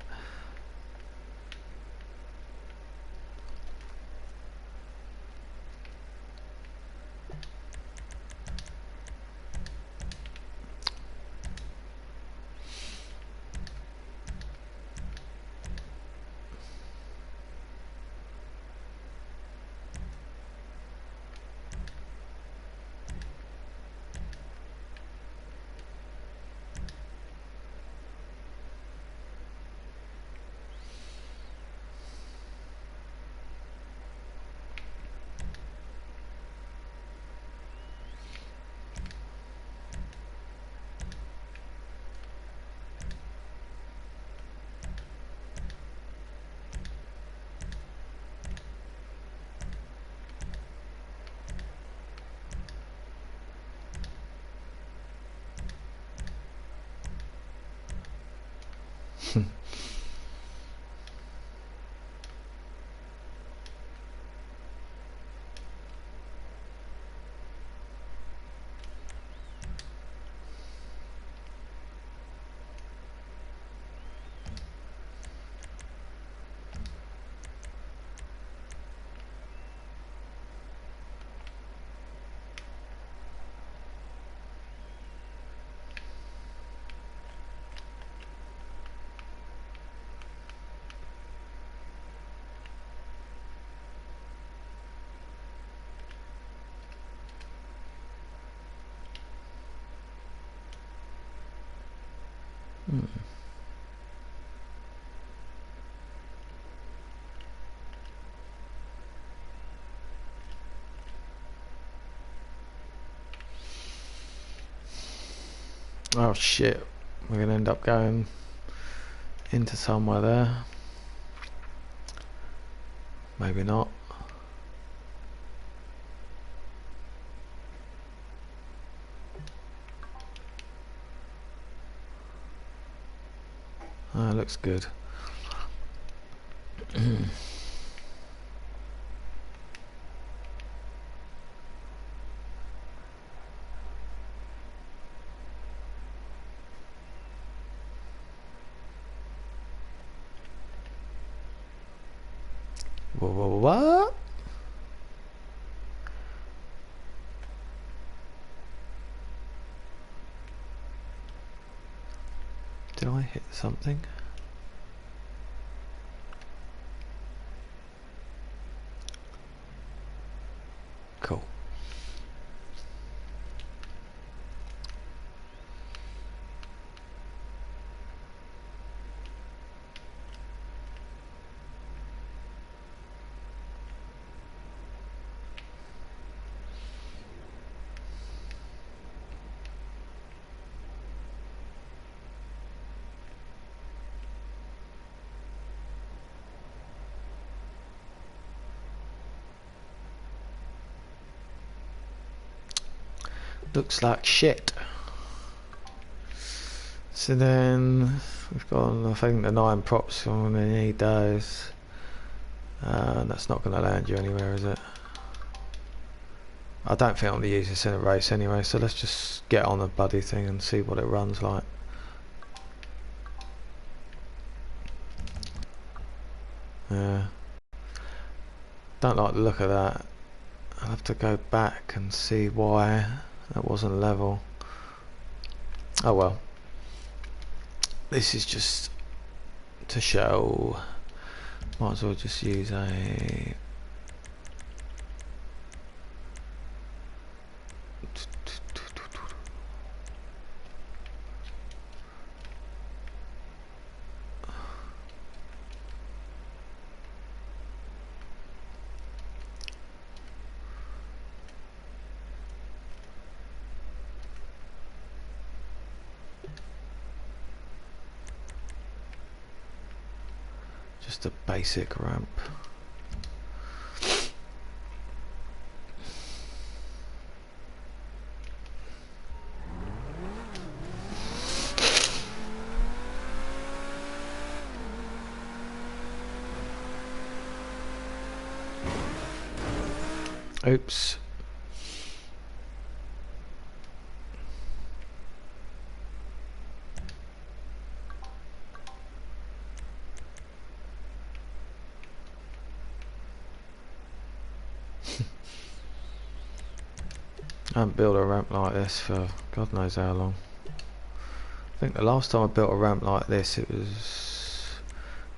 Oh shit, we're gonna end up going into somewhere there. Maybe not. Ah, looks good. What? Did I hit something? Cool. Looks like shit. So then we've got, I think, the 9 props. I'm going to need those. That's not going to land you anywhere, is it? I don't think I'm going to use this in a race anyway, so let's just get on the bloody thing and see what it runs like. Yeah. Don't like the look of that. I'll have to go back and see why that wasn't level. Oh well. This is just to show. Might as well just use a just a basic ramp. Oops. I haven't built a ramp like this for God knows how long. I think the last time I built a ramp like this, it was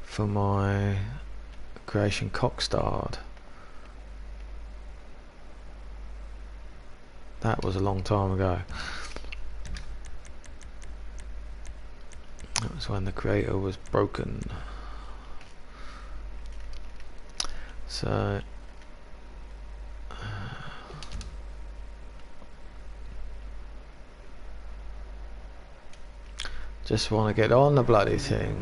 for my creation Cockstard. That was a long time ago. That was when the creator was broken. So just want to get on the bloody thing.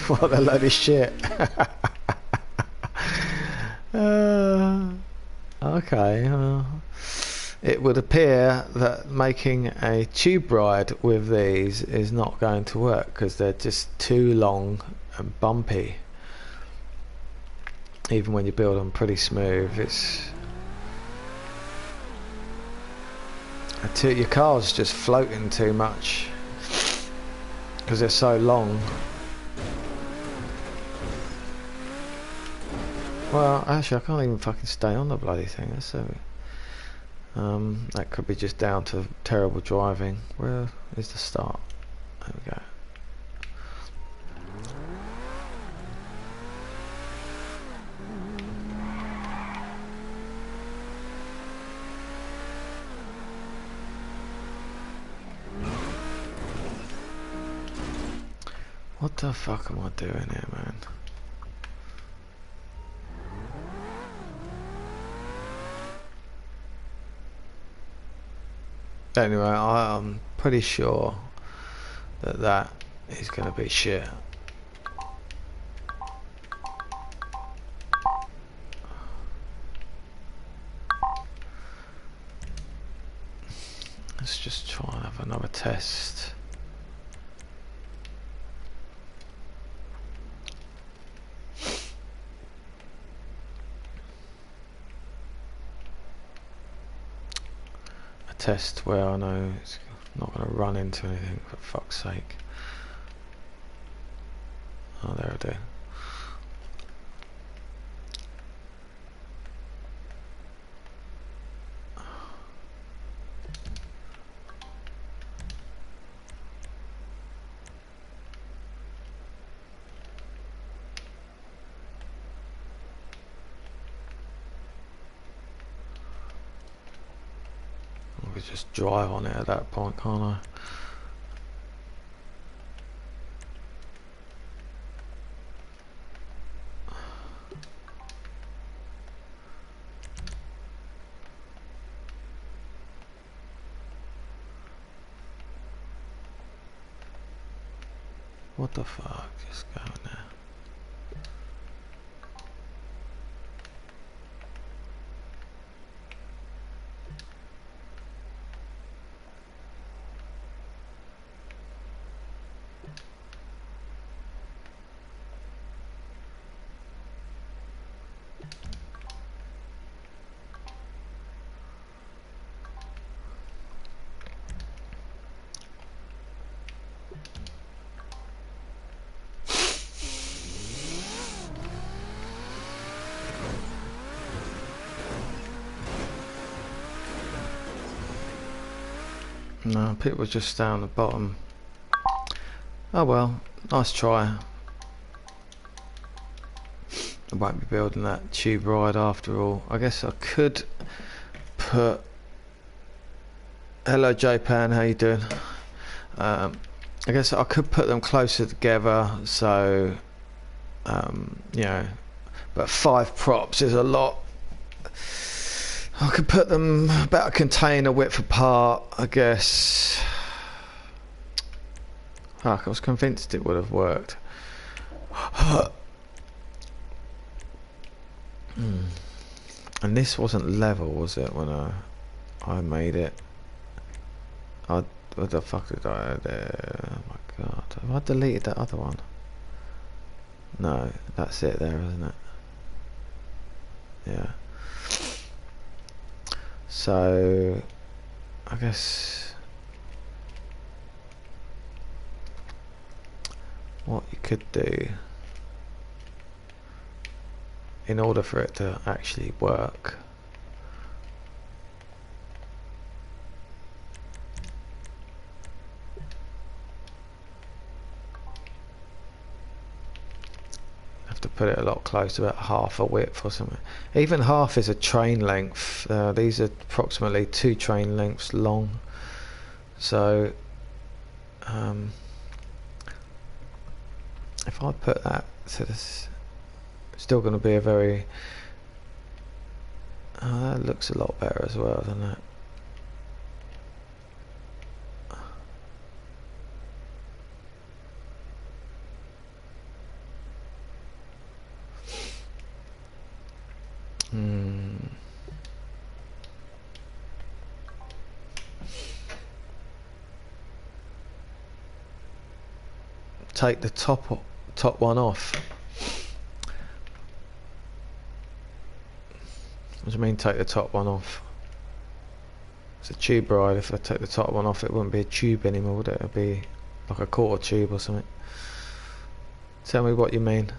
What a load of shit. Okay. It would appear that making a tube ride with these is not going to work because they're just too long and bumpy. Even when you build them pretty smooth, your car's just floating too much because they're so long. Well, actually, I can't even fucking stay on the bloody thing. That's so. That could be just down to terrible driving. Where is the start? There we go. What the fuck am I doing here, man? Anyway, I'm pretty sure that is going to be shit. Let's just try and have another test. test where I know it's not going to run into anything, for fuck's sake. Oh, there I do. I could just drive on it at that point, can't I? What the fuck? Just go in there. No, pit was just down the bottom. Oh well, nice try. I won't be building that tube ride after all. I guess I could put... Hello J-Pan, how you doing? I guess I could put them closer together, so you know, but 5 props is a lot. I could put them about a container width apart, I guess. Fuck, I was convinced it would have worked. And this wasn't level, was it, when I made it? What the fuck did I do? Oh my god, have I deleted that other one? No, that's it there, isn't it? Yeah. So I guess what you could do in order for it to actually work, have to put it a lot closer, about half a width or something. Even half is a train length. These are approximately 2 train lengths long, so if I put that, so this still going to be a very... Oh, that looks a lot better as well, doesn't it? Take the top one off. What do you mean take the top one off? It's a tube ride. If I take the top one off, it wouldn't be a tube anymore, would it? It'd be like a quarter tube or something. Tell me what you mean.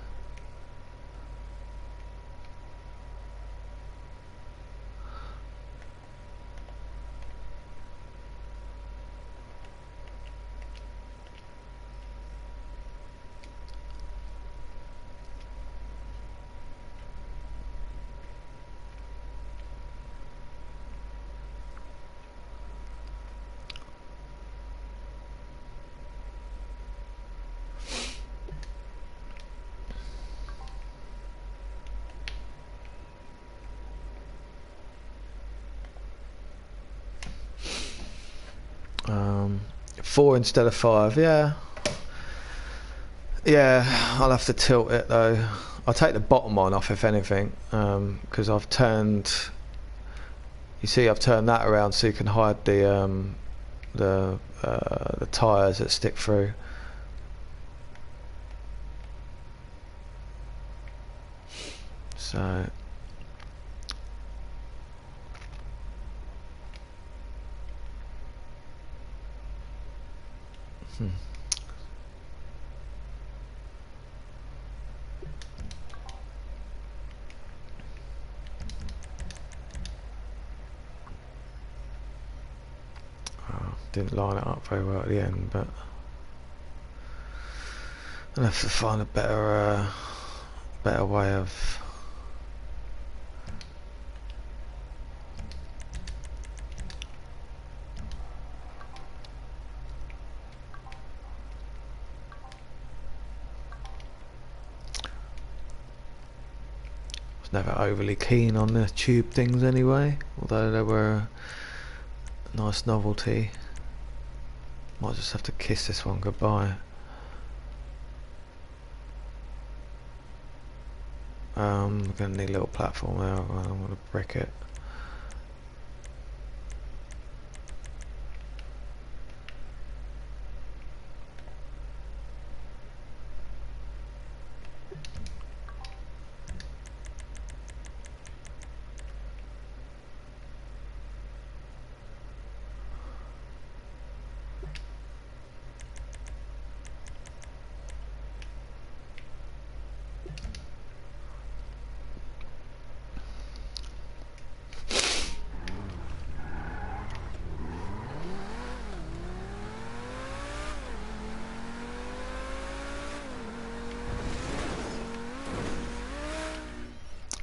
Four instead of 5, yeah. Yeah, I'll have to tilt it though. I'll take the bottom one off if anything, because I've turned... You see, I've turned that around so you can hide the tyres that stick through. So... Didn't line it up very well at the end, but I'll have to find a better way of. Never overly keen on the tube things anyway, although they were a nice novelty. Might just have to kiss this one goodbye. We're going to need a little platform there. I'm going to brick it.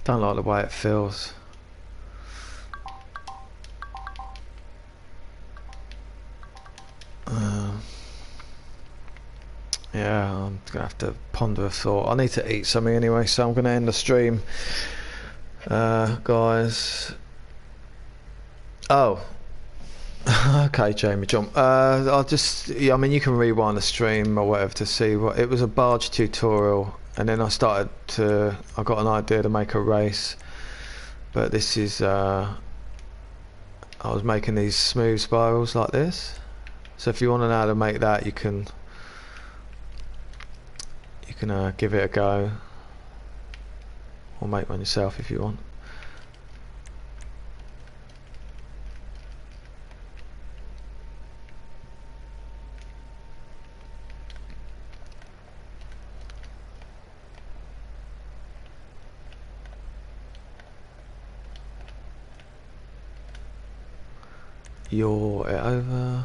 Don't like the way it feels. Yeah, I'm gonna have to ponder a thought. I need to eat something anyway, so I'm gonna end the stream, guys. Oh, okay, Jamie John. I'll just, yeah, I mean, you can rewind the stream or whatever to see what it was. A barge tutorial, and then I got an idea to make a race, but this is I was making these smooth spirals like this. So if you want to know how to make that, you can give it a go, or make one yourself if you want. Yaw it over.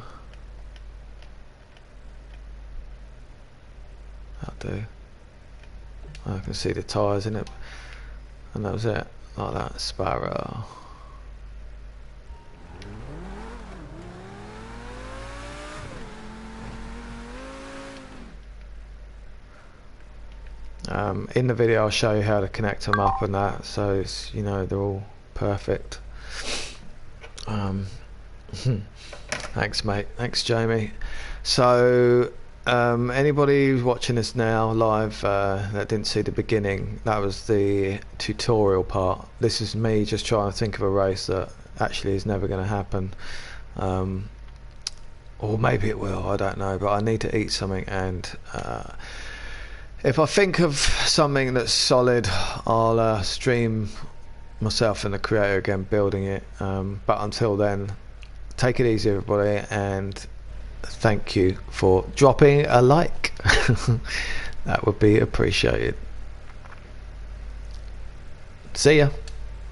That'll do. I can see the tyres in it, and that was it, like that. Sparrow. In the video I'll show you how to connect them up and that, so it's, you know, they're all perfect. Thanks mate, thanks Jamie. So anybody who's watching this now live that didn't see the beginning, that was the tutorial part. This is me just trying to think of a race that actually is never going to happen, or maybe it will, I don't know, but I need to eat something, and if I think of something that's solid, I'll stream myself and the creator again building it, but until then, take it easy everybody, and thank you for dropping a like. That would be appreciated. See ya.